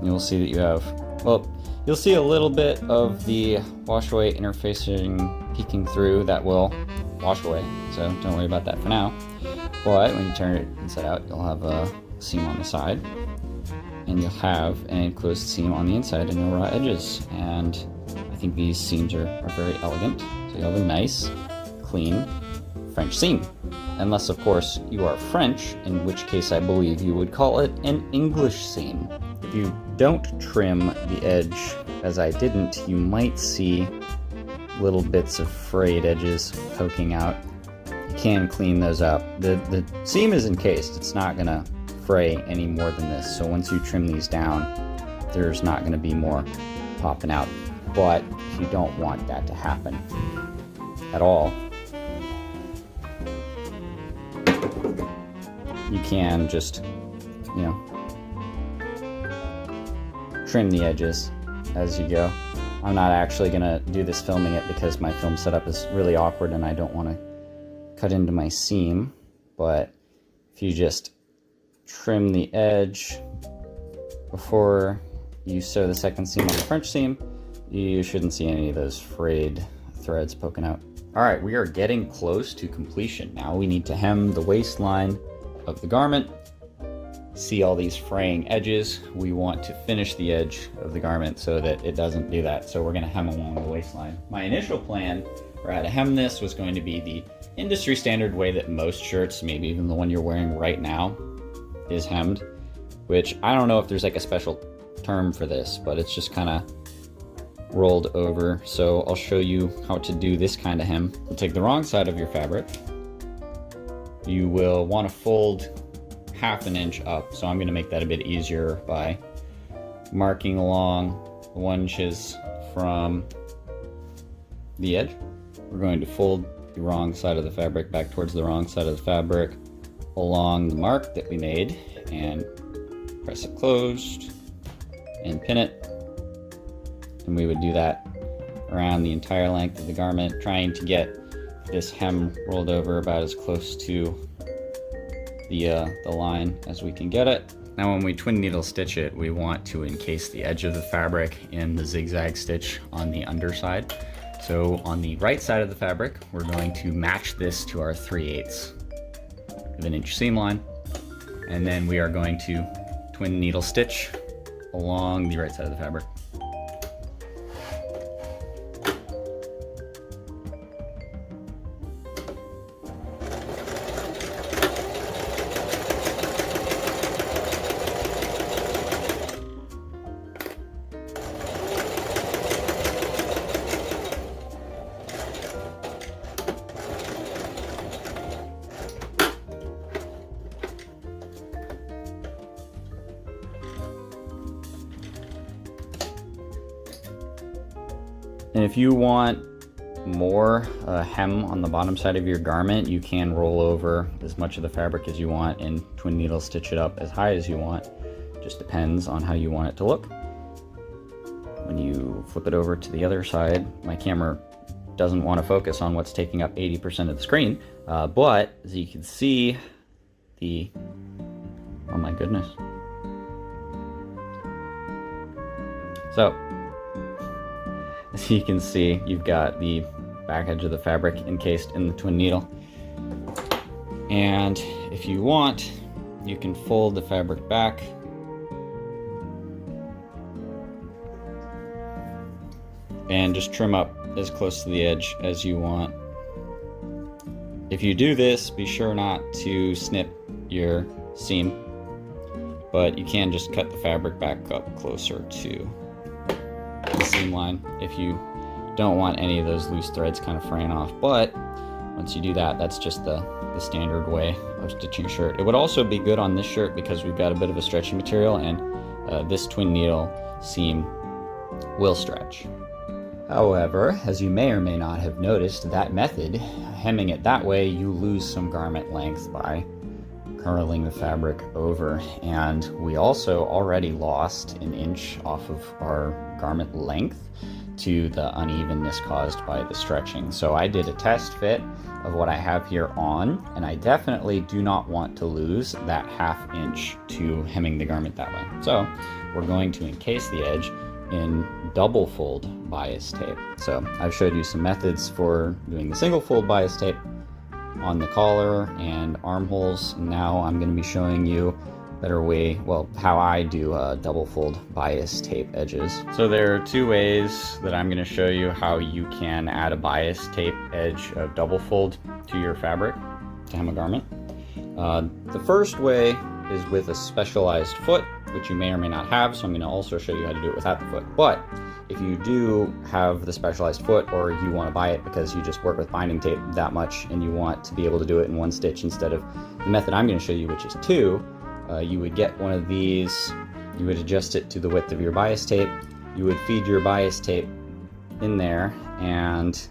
You'll see that you have, well, you'll see a little bit of the wash away interfacing peeking through that will wash away, so don't worry about that for now. But when you turn it inside out, you'll have a seam on the side, and you'll have an enclosed seam on the inside and no raw edges. And I think these seams are very elegant. So you have a nice, clean French seam. Unless, of course, you are French, in which case I believe you would call it an English seam. If you don't trim the edge, as I didn't, you might see little bits of frayed edges poking out. You can clean those up. The seam is encased. It's not gonna fray any more than this. So once you trim these down, there's not gonna be more popping out. But if you don't want that to happen at all, you can just, you know, trim the edges as you go. I'm not actually gonna do this filming it because my film setup is really awkward and I don't want to cut into my seam, but if you just trim the edge before you sew the second seam on the French seam, you shouldn't see any of those frayed threads poking out. All right, we are getting close to completion. Now we need to hem the waistline of the garment. see all these fraying edges, we want to finish the edge of the garment so that it doesn't do that. So we're going to hem along the waistline. My initial plan for how to hem this was going to be the industry standard way that most shirts, maybe even the one you're wearing right now, is hemmed, which I don't know if there's like a special term for this, but it's just kind of rolled over. So I'll show you how to do this kind of hem. You'll take the wrong side of your fabric. You will want to fold half an inch up. So I'm going to make that a bit easier by marking along 1 inch from the edge. We're going to fold the wrong side of the fabric back towards the wrong side of the fabric along the mark that we made, and press it closed and pin it. And we would do that around the entire length of the garment, trying to get this hem rolled over about as close to the line as we can get it. Now when we twin needle stitch it, we want to encase the edge of the fabric in the zigzag stitch on the underside. So on the right side of the fabric, we're going to match this to our 3/8 of an inch seam line. And then we are going to twin needle stitch along the right side of the fabric. And if you want more hem on the bottom side of your garment, you can roll over as much of the fabric as you want and twin needle stitch it up as high as you want. Just depends on how you want it to look. When you flip it over to the other side, my camera doesn't want to focus on what's taking up 80% of the screen, but as you can see, oh my goodness. So, as you can see, you've got the back edge of the fabric encased in the twin needle. And if you want, you can fold the fabric back and just trim up as close to the edge as you want. If you do this, be sure not to snip your seam, but you can just cut the fabric back up closer to the seam line if you don't want any of those loose threads kind of fraying off. But once you do that, that's just the standard way of stitching a shirt. It would also be good on this shirt because we've got a bit of a stretchy material, and this twin needle seam will stretch. However, as you may or may not have noticed, that method, hemming it that way, you lose some garment length by curling the fabric over, and we also already lost an inch off of our garment length to the unevenness caused by the stretching. So I did a test fit of what I have here on, and I definitely do not want to lose that ½ inch to hemming the garment that way. So we're going to encase the edge in double fold bias tape. So I've showed you some methods for doing the single fold bias tape on the collar and armholes. Now I'm going to be showing you a better way, well, how I do double fold bias tape edges. So there are two ways that I'm going to show you how you can add a bias tape edge of double fold to your fabric to hem a garment. The first way is with a specialized foot, which you may or may not have, so I'm going to also show you how to do it without the foot. But if you do have the specialized foot, or you want to buy it because you just work with binding tape that much and you want to be able to do it in one stitch instead of the method I'm going to show you, which is two, you would get one of these, you would adjust it to the width of your bias tape, you would feed your bias tape in there, and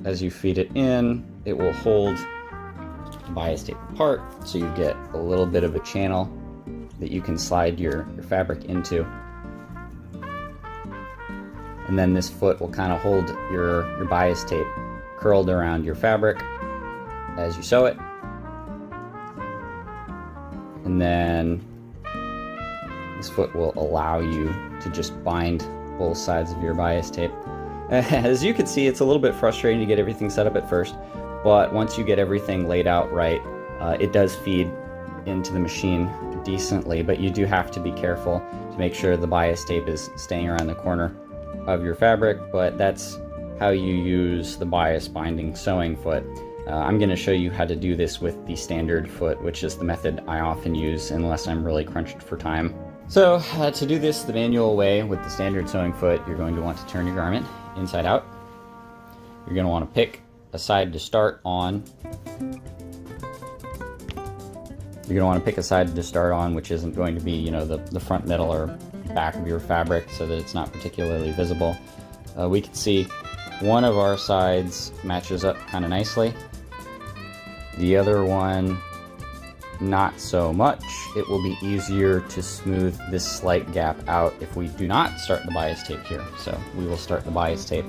as you feed it in, it will hold the bias tape apart, so you get a little bit of a channel that you can slide your fabric into. And then this foot will kind of hold your bias tape curled around your fabric as you sew it. And then this foot will allow you to just bind both sides of your bias tape. As you can see, it's a little bit frustrating to get everything set up at first, but once you get everything laid out right, it does feed into the machine decently, but you do have to be careful to make sure the bias tape is staying around the corner of your fabric, but that's how you use the bias binding sewing foot. I'm going to show you how to do this with the standard foot, which is the method I often use unless I'm really crunched for time. So to do this the manual way with the standard sewing foot, you're going to want to turn your garment inside out. You're going to want to pick a side to start on. You're going to want to pick a side to start on, which isn't going to be, you know, the front, middle, or back of your fabric, so that it's not particularly visible. We can see one of our sides matches up kind of nicely. The other one, not so much. It will be easier to smooth this slight gap out if we do not start the bias tape here. So we will start the bias tape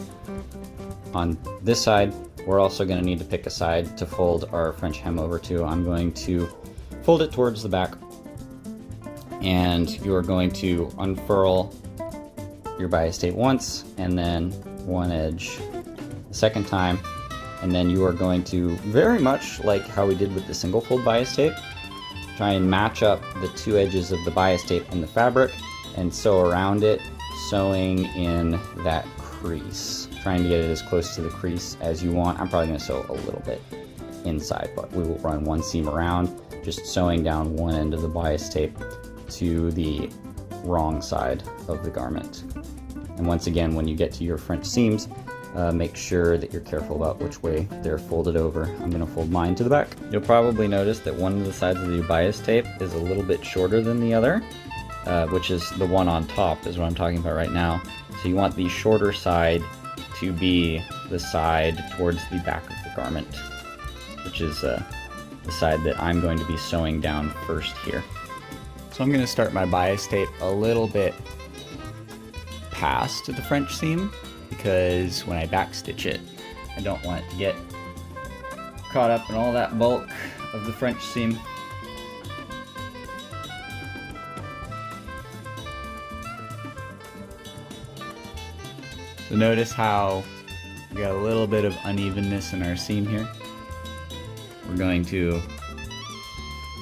on this side. We're also going to need to pick a side to fold our French hem over to. I'm going to fold it towards the back, and you're going to unfurl your bias tape once and then one edge the second time, and then you are going to, very much like how we did with the single fold bias tape, try and match up the two edges of the bias tape in the fabric and sew around it, sewing in that crease, trying to get it as close to the crease as you want. I'm probably going to sew a little bit inside, but we will run one seam around, just sewing down one end of the bias tape to the wrong side of the garment. And once again, when you get to your French seams, make sure that you're careful about which way they're folded over. I'm going to fold mine to the back. You'll probably notice that one of the sides of the bias tape is a little bit shorter than the other, which is the one on top is what I'm talking about right now. So you want the shorter side to be the side towards the back of the garment, which is the side that I'm going to be sewing down first here. So I'm going to start my bias tape a little bit past the French seam, because when I backstitch it, I don't want it to get caught up in all that bulk of the French seam. So notice how we got a little bit of unevenness in our seam here. We're going to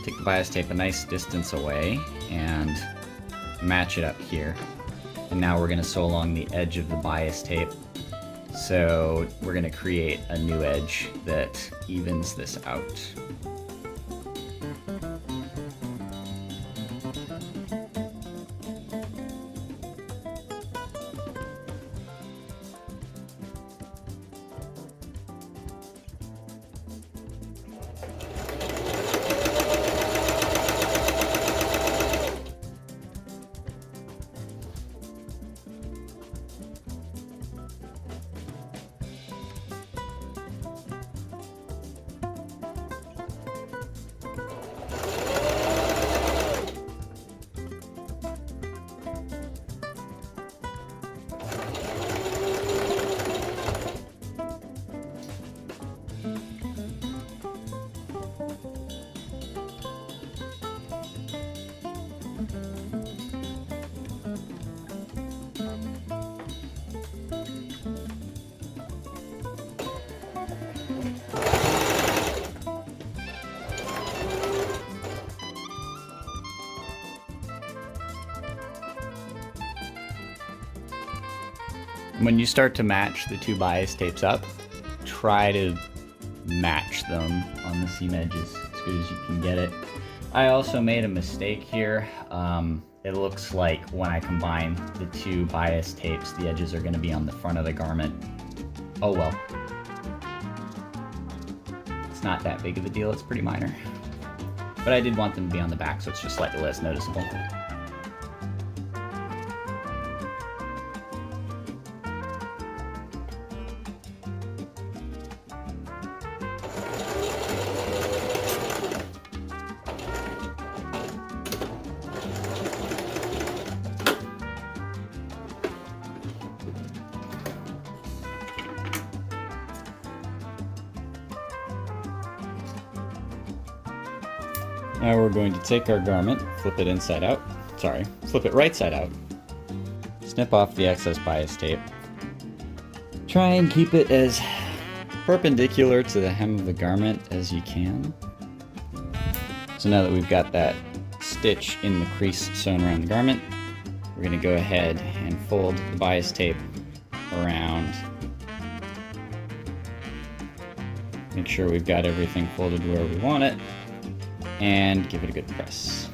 take the bias tape a nice distance away and match it up here. And now we're going to sew along the edge of the bias tape. So we're going to create a new edge that evens this out. When you start to match the two bias tapes up, try to match them on the seam edges as good as you can get it. I also made a mistake here. It looks like when I combine the two bias tapes, the edges are going to be on the front of the garment. Oh well. It's not that big of a deal, it's pretty minor. But I did want them to be on the back, so it's just slightly less noticeable. Now we're going to take our garment, flip it inside out, flip it right side out, snip off the excess bias tape, try and keep it as perpendicular to the hem of the garment as you can. So now that we've got that stitch in the crease sewn around the garment, we're going to go ahead and fold the bias tape around. Make sure we've got everything folded where we want it, and give it a good press.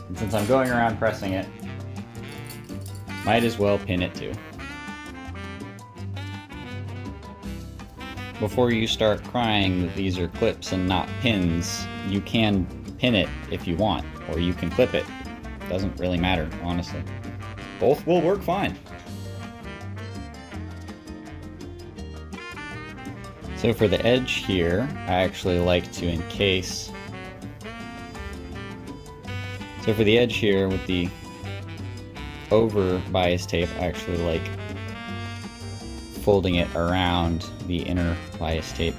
And since I'm going around pressing it, might as well pin it too. Before you start crying that these are clips and not pins, you can pin it if you want, or you can clip it. Doesn't really matter, honestly. Both will work fine. So for the edge here, I actually like to encase. So for the edge here with the over bias tape, I actually like folding it around the inner bias tape.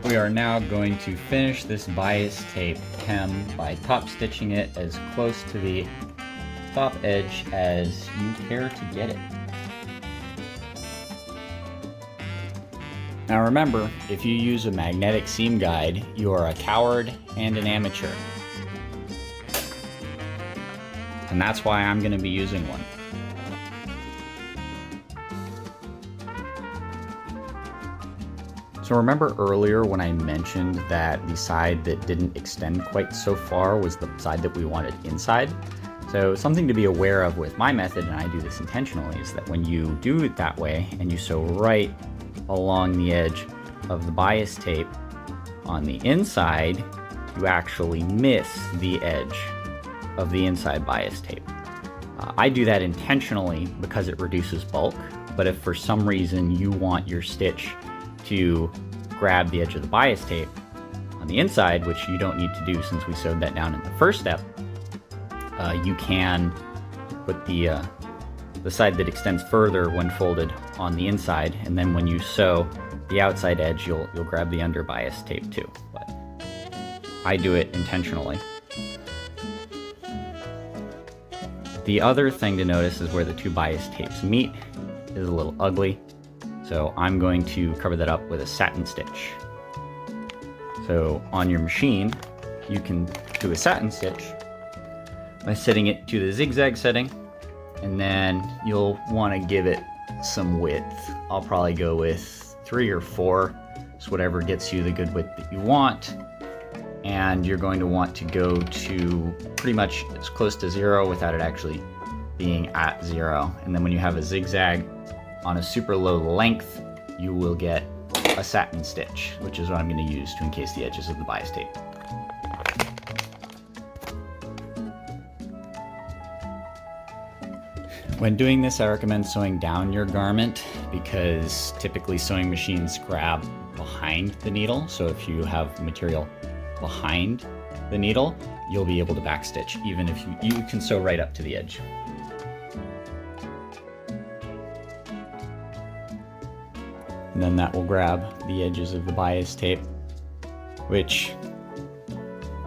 We are now going to finish this bias tape hem by top stitching it as close to the top edge as you care to get it. Now remember, if you use a magnetic seam guide, you are a coward and an amateur. And that's why I'm going to be using one. So remember earlier when I mentioned that the side that didn't extend quite so far was the side that we wanted inside? So something to be aware of with my method, and I do this intentionally, is that when you do it that way and you sew right along the edge of the bias tape on the inside, you actually miss the edge of the inside bias tape. I do that intentionally because it reduces bulk, but if for some reason you want your stitch to grab the edge of the bias tape on the inside, which you don't need to do since we sewed that down in the first step, you can put the side that extends further when folded on the inside, and then when you sew the outside edge, you'll grab the under bias tape too. But I do it intentionally. The other thing to notice is where the two bias tapes meet is a little ugly. So I'm going to cover that up with a satin stitch. So on your machine, you can do a satin stitch by setting it to the zigzag setting, and then you'll want to give it some width. I'll probably go with 3 or 4, just whatever gets you the good width that you want. And you're going to want to go to pretty much as close to 0 without it actually being at 0. And then when you have a zigzag on a super low length, you will get a satin stitch, which is what I'm going to use to encase the edges of the bias tape. When doing this, I recommend sewing down your garment because typically sewing machines grab behind the needle. So if you have material behind the needle, you'll be able to backstitch even if you can sew right up to the edge. And then that will grab the edges of the bias tape, which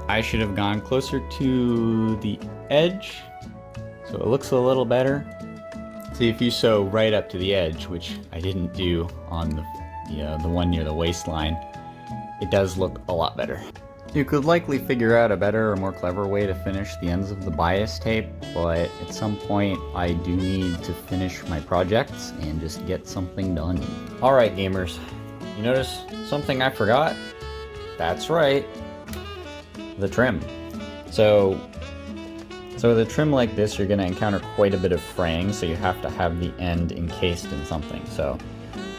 I should have gone closer to the edge so it looks a little better. See, if you sew right up to the edge, which I didn't do on the one near the waistline, it does look a lot better. You could likely figure out a better or more clever way to finish the ends of the bias tape, but at some point I do need to finish my projects and just get something done. Alright gamers, you notice something I forgot? That's right, the trim. So with a trim like this, you're going to encounter quite a bit of fraying, so you have to have the end encased in something. So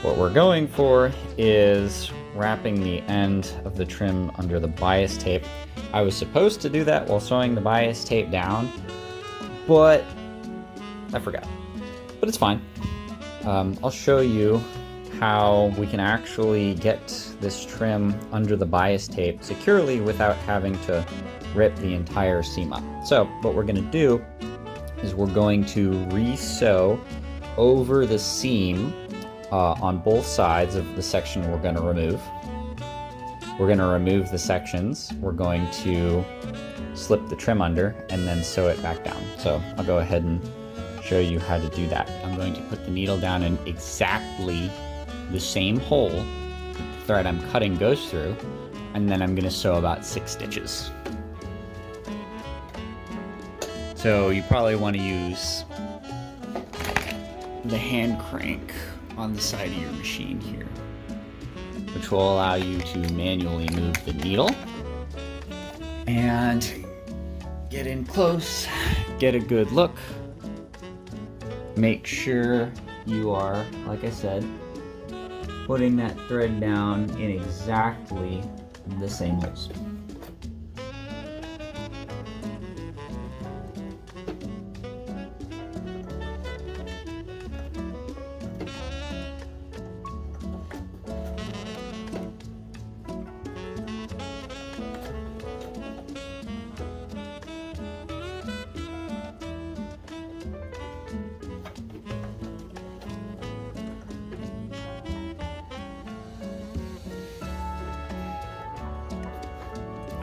what we're going for is wrapping the end of the trim under the bias tape. I was supposed to do that while sewing the bias tape down, but I forgot. But it's fine. I'll show you how we can actually get this trim under the bias tape securely without having to rip the entire seam up. So what we're going to do is we're going to re-sew over the seam on both sides of the section we're going to remove. We're going to remove the sections. We're going to slip the trim under and then sew it back down. So I'll go ahead and show you how to do that. I'm going to put the needle down in exactly the same hole that the thread I'm cutting goes through, and then I'm going to sew about 6 stitches. So you probably want to use the hand crank on the side of your machine here, which will allow you to manually move the needle and get in close, get a good look. Make sure you are, like I said, putting that thread down in exactly the same holes.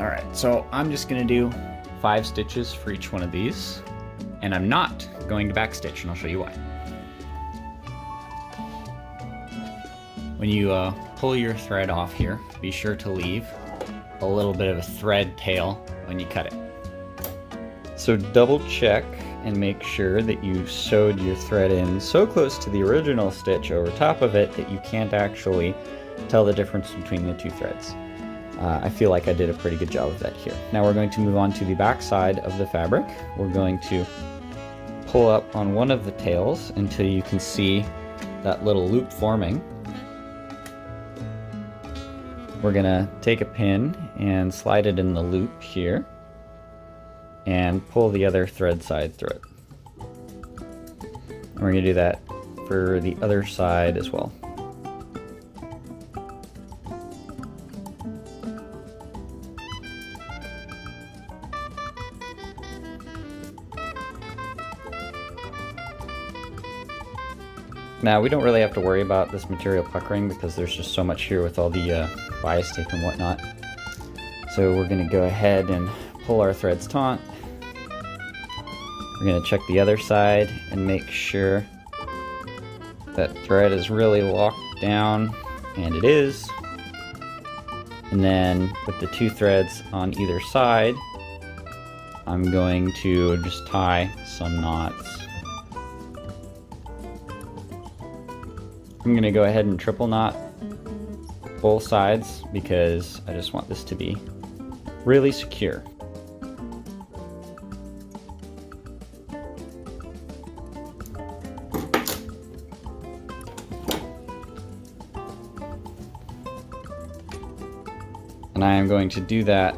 Alright, so I'm just going to do 5 stitches for each one of these, and I'm not going to backstitch, and I'll show you why. When you pull your thread off here, be sure to leave a little bit of a thread tail when you cut it. So double check and make sure that you sewed your thread in so close to the original stitch over top of it that you can't actually tell the difference between the 2 threads. I feel like I did a pretty good job of that here. Now we're going to move on to the back side of the fabric. We're going to pull up on one of the tails until you can see that little loop forming. We're gonna take a pin and slide it in the loop here and pull the other thread side through it. And we're gonna do that for the other side as well. Now, we don't really have to worry about this material puckering because there's just so much here with all the bias tape and whatnot. So we're going to go ahead and pull our threads taut. We're going to check the other side and make sure that thread is really locked down, and it is. And then with the 2 threads on either side, I'm going to just tie some knots. I'm going to go ahead and triple knot both sides because I just want this to be really secure. And I am going to do that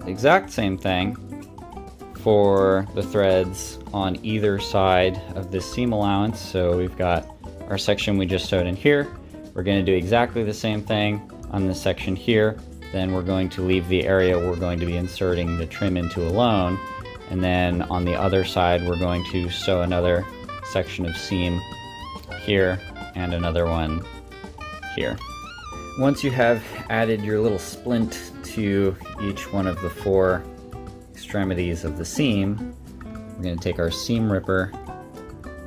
exact same thing for the threads on either side of this seam allowance. So we've got our section we just sewed in here. We're going to do exactly the same thing on this section here. Then we're going to leave the area we're going to be inserting the trim into alone. And then on the other side, we're going to sew another section of seam here and another one here. Once you have added your little splint to each one of the 4 extremities of the seam, we're going to take our seam ripper,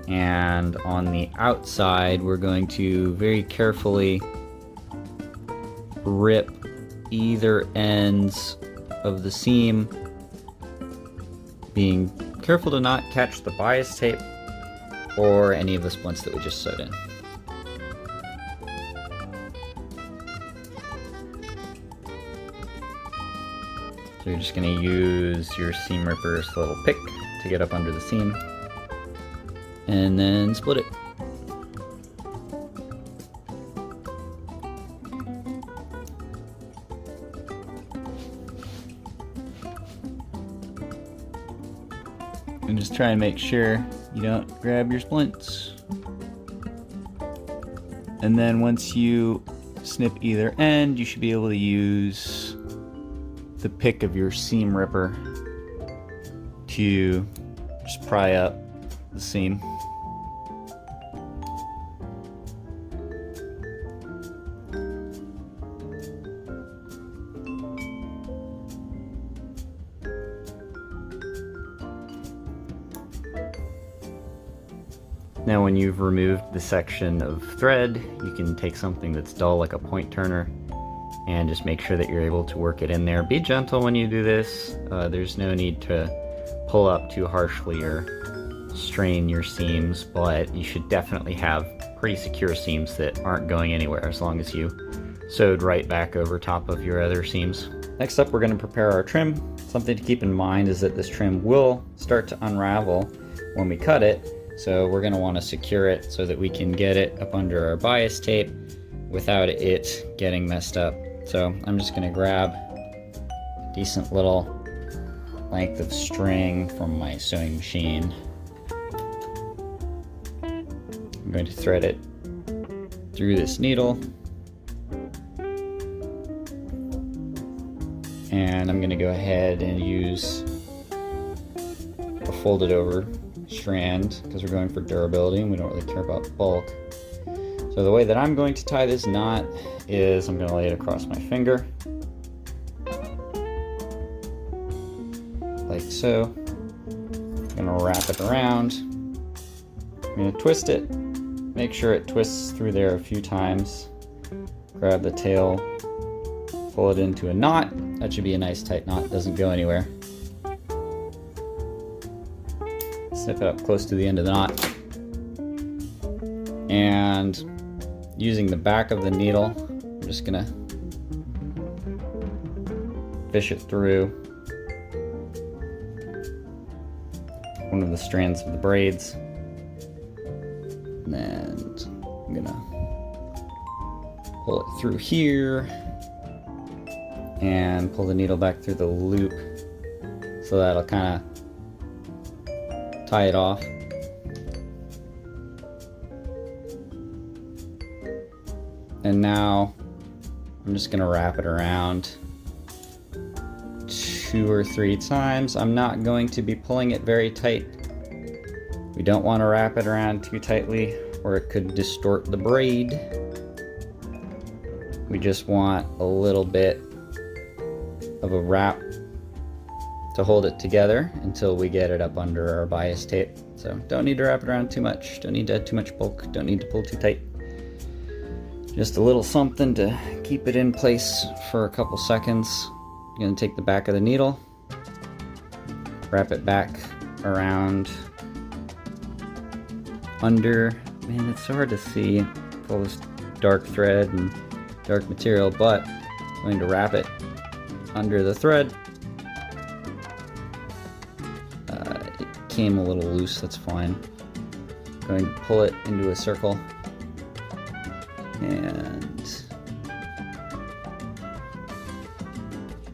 and on the outside we're going to very carefully rip either ends of the seam, being careful to not catch the bias tape or any of the splints that we just sewed in. So you're just going to use your seam ripper's little pick to get up under the seam and then split it. And just try and make sure you don't grab your splints. And then once you snip either end, you should be able to use the pick of your seam ripper to just pry up the seam. Now when you've removed the section of thread, you can take something that's dull like a point turner and just make sure that you're able to work it in there. Be gentle when you do this. There's no need to pull up too harshly or strain your seams, but you should definitely have pretty secure seams that aren't going anywhere as long as you sewed right back over top of your other seams. Next up, we're going to prepare our trim. Something to keep in mind is that this trim will start to unravel when we cut it, so we're going to want to secure it so that we can get it up under our bias tape without it getting messed up. So I'm just going to grab a decent little length of string from my sewing machine. I'm going to thread it through this needle, and I'm going to go ahead and use a folded over strand because we're going for durability and we don't really care about bulk. So the way that I'm going to tie this knot is I'm going to lay it across my finger like so. I'm going to wrap it around. I'm going to twist it. Make sure it twists through there a few times. Grab the tail, pull it into a knot. That should be a nice tight knot, doesn't go anywhere. Snip it up close to the end of the knot. And using the back of the needle, I'm just gonna fish it through one of the strands of the braids. And I'm gonna pull it through here and pull the needle back through the loop so that'll kind of tie it off. And now I'm just gonna wrap it around 2 or 3 times. I'm not going to be pulling it very tight. We don't want to wrap it around too tightly or it could distort the braid. We just want a little bit of a wrap to hold it together until we get it up under our bias tape. So don't need to wrap it around too much, don't need to add too much bulk, don't need to pull too tight. Just a little something to keep it in place for a couple seconds. I'm going to take the back of the needle, wrap it back around under, man, it's so hard to see with all this dark thread and dark material, but I'm going to wrap it under the thread. It came a little loose, that's fine. I'm going to pull it into a circle and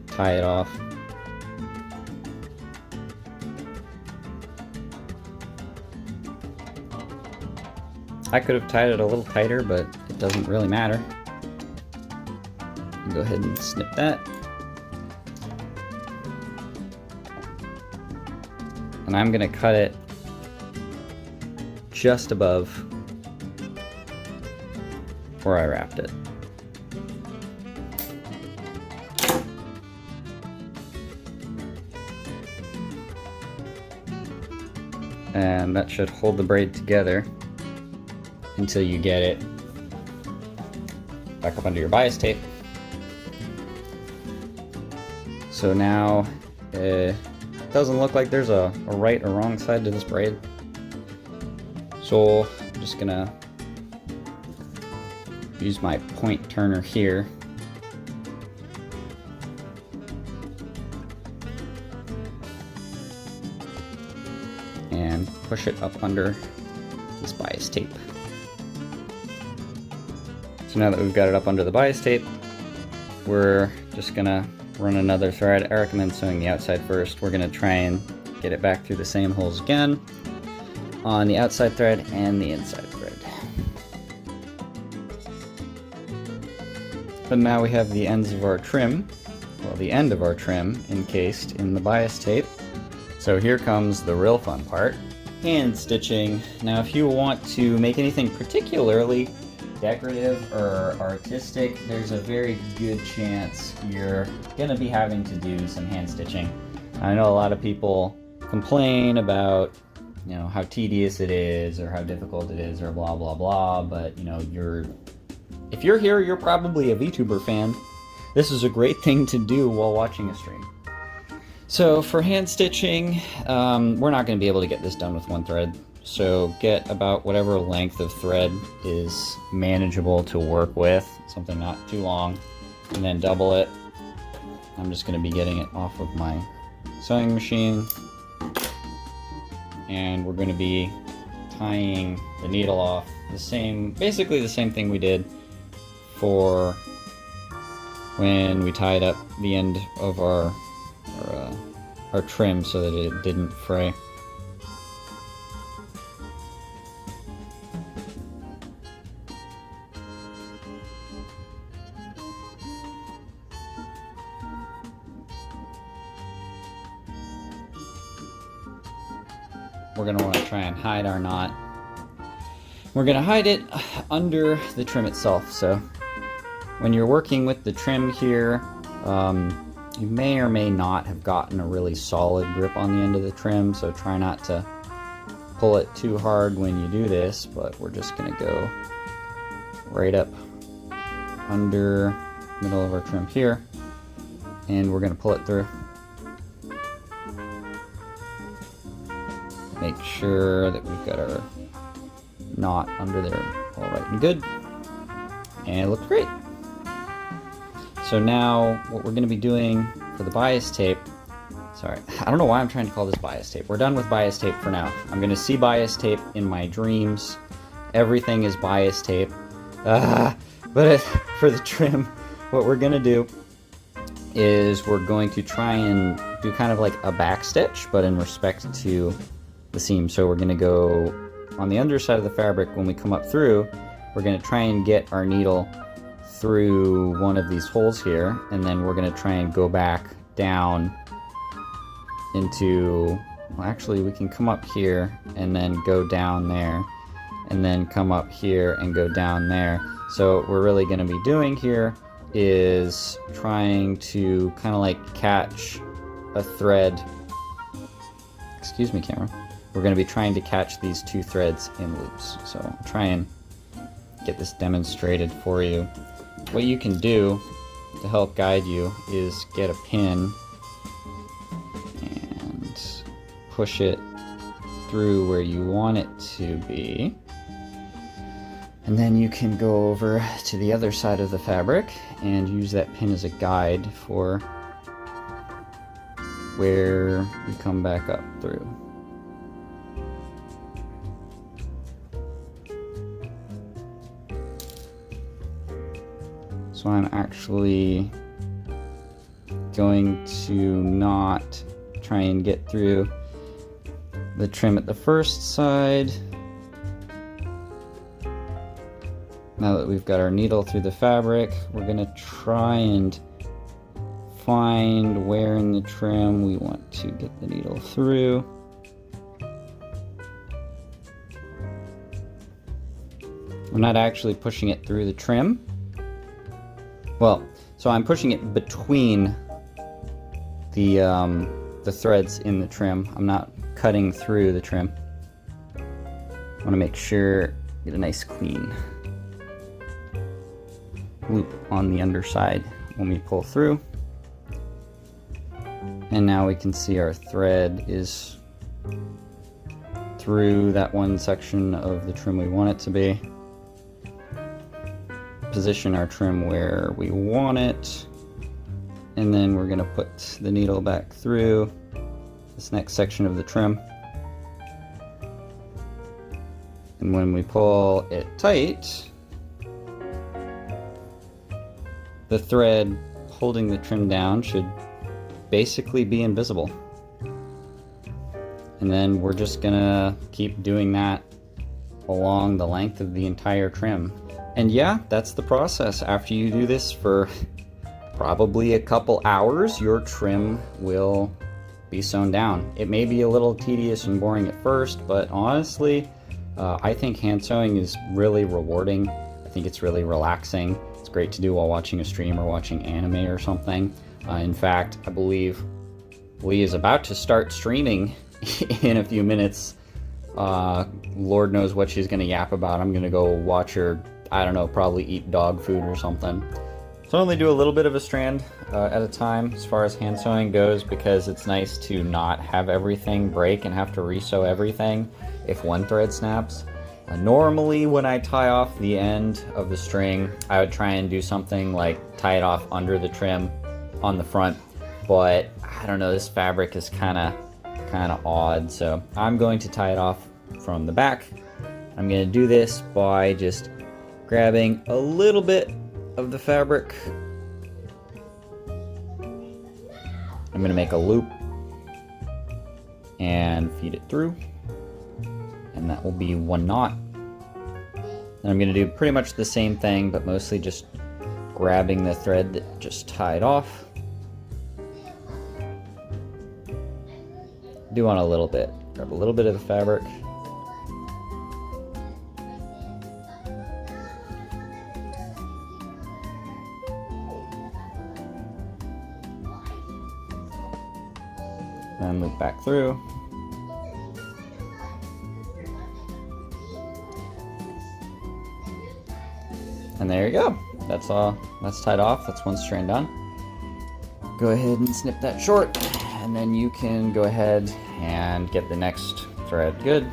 tie it off. I could have tied it a little tighter, but it doesn't really matter. Go ahead and snip that. And I'm going to cut it just above where I wrapped it. And that should hold the braid together until you get it back up under your bias tape. So now it doesn't look like there's a right or wrong side to this braid. So I'm just gonna use my point turner here and push it up under this bias tape. So now that we've got it up under the bias tape, we're just gonna run another thread. I recommend sewing the outside first. We're gonna try and get it back through the same holes again on the outside thread and the inside thread. But now we have the ends of our trim, well, the end of our trim encased in the bias tape. So here comes the real fun part, hand stitching. Now if you want to make anything particularly decorative or artistic, there's a very good chance you're gonna be having to do some hand stitching. I know a lot of people complain about, you know, how tedious it is or how difficult it is or blah blah blah, but you know, if you're here, you're probably a VTuber fan. This is a great thing to do while watching a stream. So for hand stitching, we're not going to be able to get this done with one thread. So get about whatever length of thread is manageable to work with, something not too long, and then double it. I'm just going to be getting it off of my sewing machine, and we're going to be tying the needle off basically the same thing we did for when we tied up the end of our trim so that it didn't fray. We're going to want to try and hide our knot. We're going to hide it under the trim itself. So when you're working with the trim here, you may or may not have gotten a really solid grip on the end of the trim, so try not to pull it too hard when you do this, but we're just going to go right up under the middle of our trim here, and we're going to pull it through. Make sure that we've got our knot under there all right and good, and it looks great. So now what we're going to be doing for the bias tape, sorry, I don't know why I'm trying to call this bias tape. We're done with bias tape for now. I'm going to see bias tape in my dreams. Everything is bias tape. But for the trim, what we're going to do is we're going to try and do kind of like a back stitch, but in respect to the seam. So we're going to go on the underside of the fabric. When we come up through, we're going to try and get our needle through one of these holes here, and then we're going to try and go back down into, well, actually we can come up here and then go down there, and then come up here and go down there. So what we're really going to be doing here is trying to kind of like catch a thread. Excuse me, camera. We're going to be trying to catch these two threads in loops. So I'll try and get this demonstrated for you. What you can do to help guide you is get a pin and push it through where you want it to be. And then you can go over to the other side of the fabric and use that pin as a guide for where you come back up through. So I'm actually going to not try and get through the trim at the first side. Now that we've got our needle through the fabric, we're going to try and find where in the trim we want to get the needle through. I'm not actually pushing it through the trim. Well, so I'm pushing it between the threads in the trim. I'm not cutting through the trim. I want to make sure get a nice clean loop on the underside when we pull through. And now we can see our thread is through that one section of the trim we want it to be. Position our trim where we want it, and then we're going to put the needle back through this next section of the trim, and when we pull it tight, the thread holding the trim down should basically be invisible. And then we're just gonna keep doing that along the length of the entire trim. And yeah, that's the process. After you do this for probably a couple hours, your trim will be sewn down. It may be a little tedious and boring at first, but honestly, I think hand sewing is really rewarding. I think it's really relaxing. It's great to do while watching a stream or watching anime or something. In fact, I believe Lee is about to start streaming in a few minutes. Lord knows what she's gonna yap about. I'm gonna go watch her, I don't know, probably eat dog food or something. So I only do a little bit of a strand at a time as far as hand sewing goes, because it's nice to not have everything break and have to re-sew everything if one thread snaps. Normally when I tie off the end of the string, I would try and do something like tie it off under the trim on the front, but I don't know, this fabric is kind of odd, so I'm going to tie it off from the back. I'm going to do this by just grabbing a little bit of the fabric. I'm going to make a loop and feed it through, and that will be one knot. And I'm going to do pretty much the same thing, but mostly just grabbing the thread that just tied off. Do on a little bit. Grab a little bit of the fabric. And loop back through. And there you go. That's all. That's tied off. That's one strand done. Go ahead and snip that short, and then you can go ahead and get the next thread good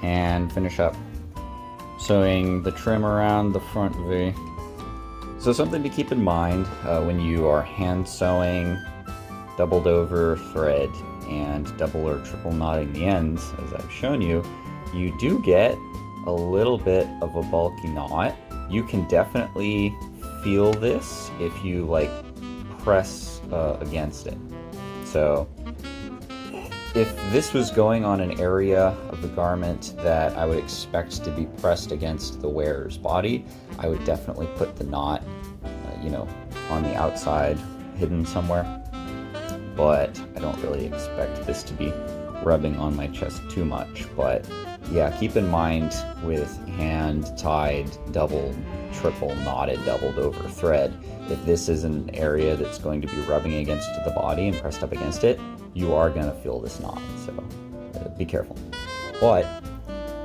and finish up sewing the trim around the front V. So something to keep in mind when you are hand sewing doubled over thread and double or triple knotting the ends, as I've shown you, you do get a little bit of a bulky knot. You can definitely feel this if you like press against it. So if this was going on an area of the garment that I would expect to be pressed against the wearer's body, I would definitely put the knot, on the outside, hidden somewhere. But I don't really expect this to be rubbing on my chest too much. But yeah, keep in mind with hand-tied, double, triple knotted, doubled over thread, if this is an area that's going to be rubbing against the body and pressed up against it, you are going to feel this knot, so be careful. But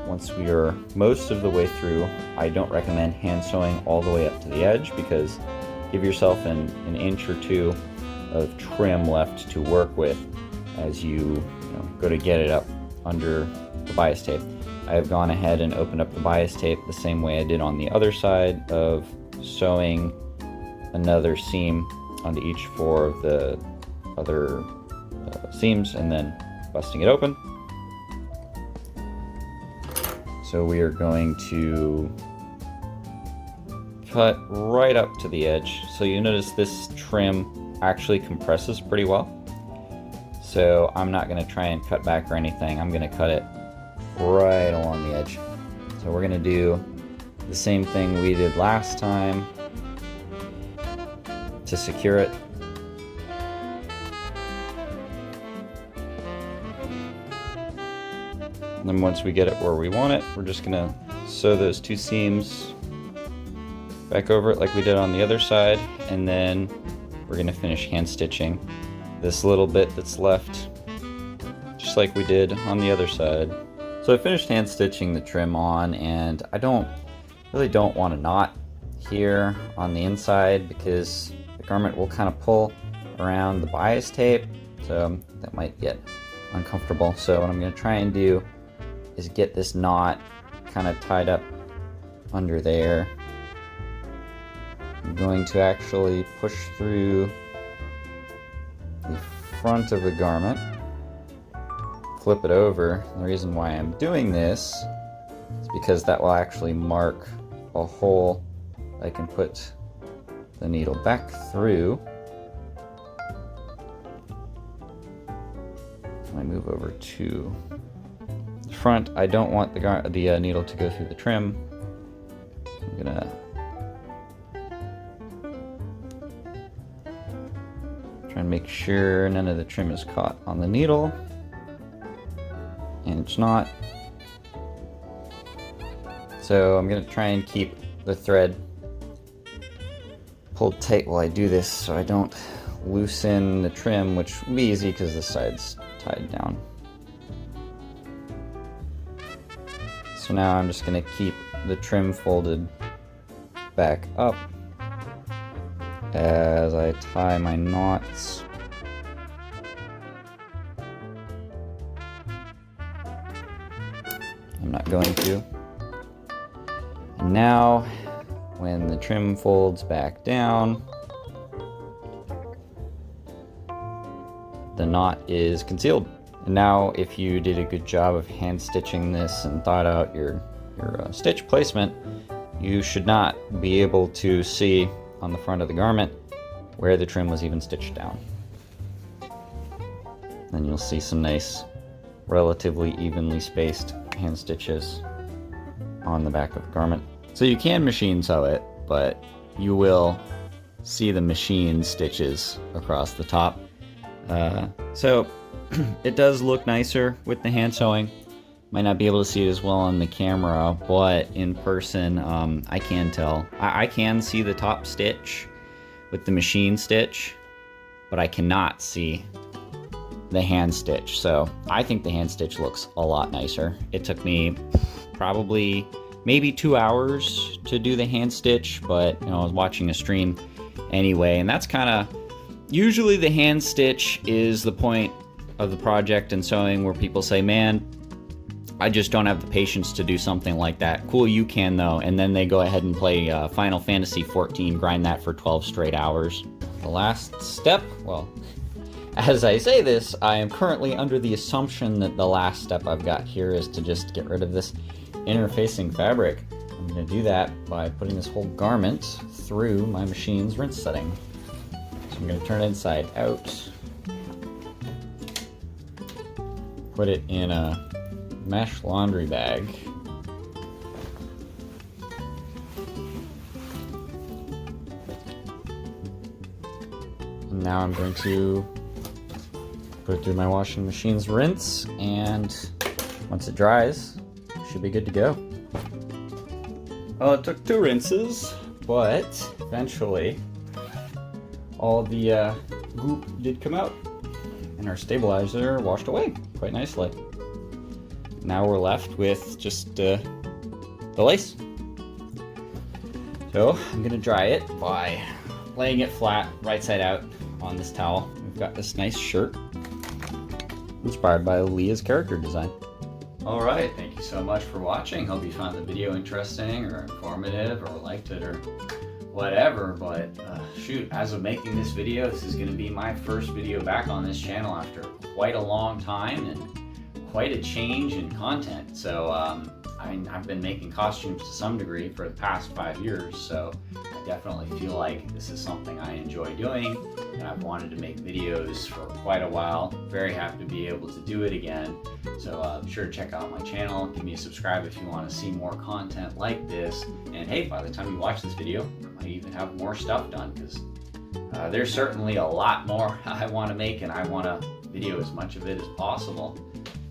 once we are most of the way through, I don't recommend hand sewing all the way up to the edge, because give yourself an inch or two of trim left to work with as you go to get it up under the bias tape. I have gone ahead and opened up the bias tape the same way I did on the other side of sewing another seam onto each four of the other seams and then busting it open. So we are going to cut right up to the edge. So you notice this trim actually compresses pretty well. So I'm not going to try and cut back or anything. I'm going to cut it right along the edge. So we're going to do the same thing we did last time to secure it. And then once we get it where we want it, we're just going to sew those two seams back over it like we did on the other side, and then we're going to finish hand stitching this little bit that's left, just like we did on the other side. So I finished hand stitching the trim on, and I really don't want a knot here on the inside because the garment will kind of pull around the bias tape, so that might get uncomfortable. So what I'm going to try and do is get this knot kind of tied up under there. I'm going to actually push through the front of the garment, flip it over. And the reason why I'm doing this is because that will actually mark a hole I can put the needle back through. When I move over to the front, I don't want the needle to go through the trim. I'm gonna try and make sure none of the trim is caught on the needle, and it's not. So I'm gonna try and keep the thread pulled tight while I do this so I don't loosen the trim, which will be easy because the side's tied down. So now I'm just going to keep the trim folded back up as I tie my knots. I'm not going to. And now, when the trim folds back down, the knot is concealed. And now, if you did a good job of hand stitching this and thought out your stitch placement, you should not be able to see on the front of the garment where the trim was even stitched down. Then you'll see some nice, relatively evenly spaced hand stitches on the back of the garment. So you can machine sew it, but you will see the machine stitches across the top. So it does look nicer with the hand sewing. Might not be able to see it as well on the camera, but in person, I can tell. I can see the top stitch with the machine stitch, but I cannot see the hand stitch. So I think the hand stitch looks a lot nicer. It took me probably maybe 2 hours to do the hand stitch, but I was watching a stream anyway, and that's kind of usually the hand stitch is the point of the project and sewing where people say, man, I just don't have the patience to do something like that. Cool, you can though. And then they go ahead and play Final Fantasy XIV, grind that for 12 straight hours. The last step, well, as I say this, I am currently under the assumption that the last step I've got here is to just get rid of this interfacing fabric. I'm going to do that by putting this whole garment through my machine's rinse setting. So I'm going to turn it inside out, put it in a mesh laundry bag, and now I'm going to put it through my washing machine's rinse, and once it dries, it should be good to go. Well, it took 2 rinses, but eventually all the goop did come out, and our stabilizer washed away quite nicely. Now we're left with just the lace. So I'm gonna dry it by laying it flat, right side out on this towel. We've got this nice shirt inspired by Leah's character design. All right, thank you so much for watching. Hope you found the video interesting or informative or liked it or whatever, but shoot, as of making this video, this is gonna be my first video back on this channel after quite a long time and quite a change in content. So I've been making costumes to some degree for the past 5 years, so I definitely feel like this is something I enjoy doing, and I've wanted to make videos for quite a while. Very happy to be able to do it again. So be sure to check out my channel, give me a subscribe if you want to see more content like this, and hey, by the time you watch this video, I might even have more stuff done, because there's certainly a lot more I want to make, and I want to video as much of it as possible.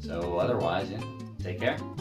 So otherwise, yeah, take care.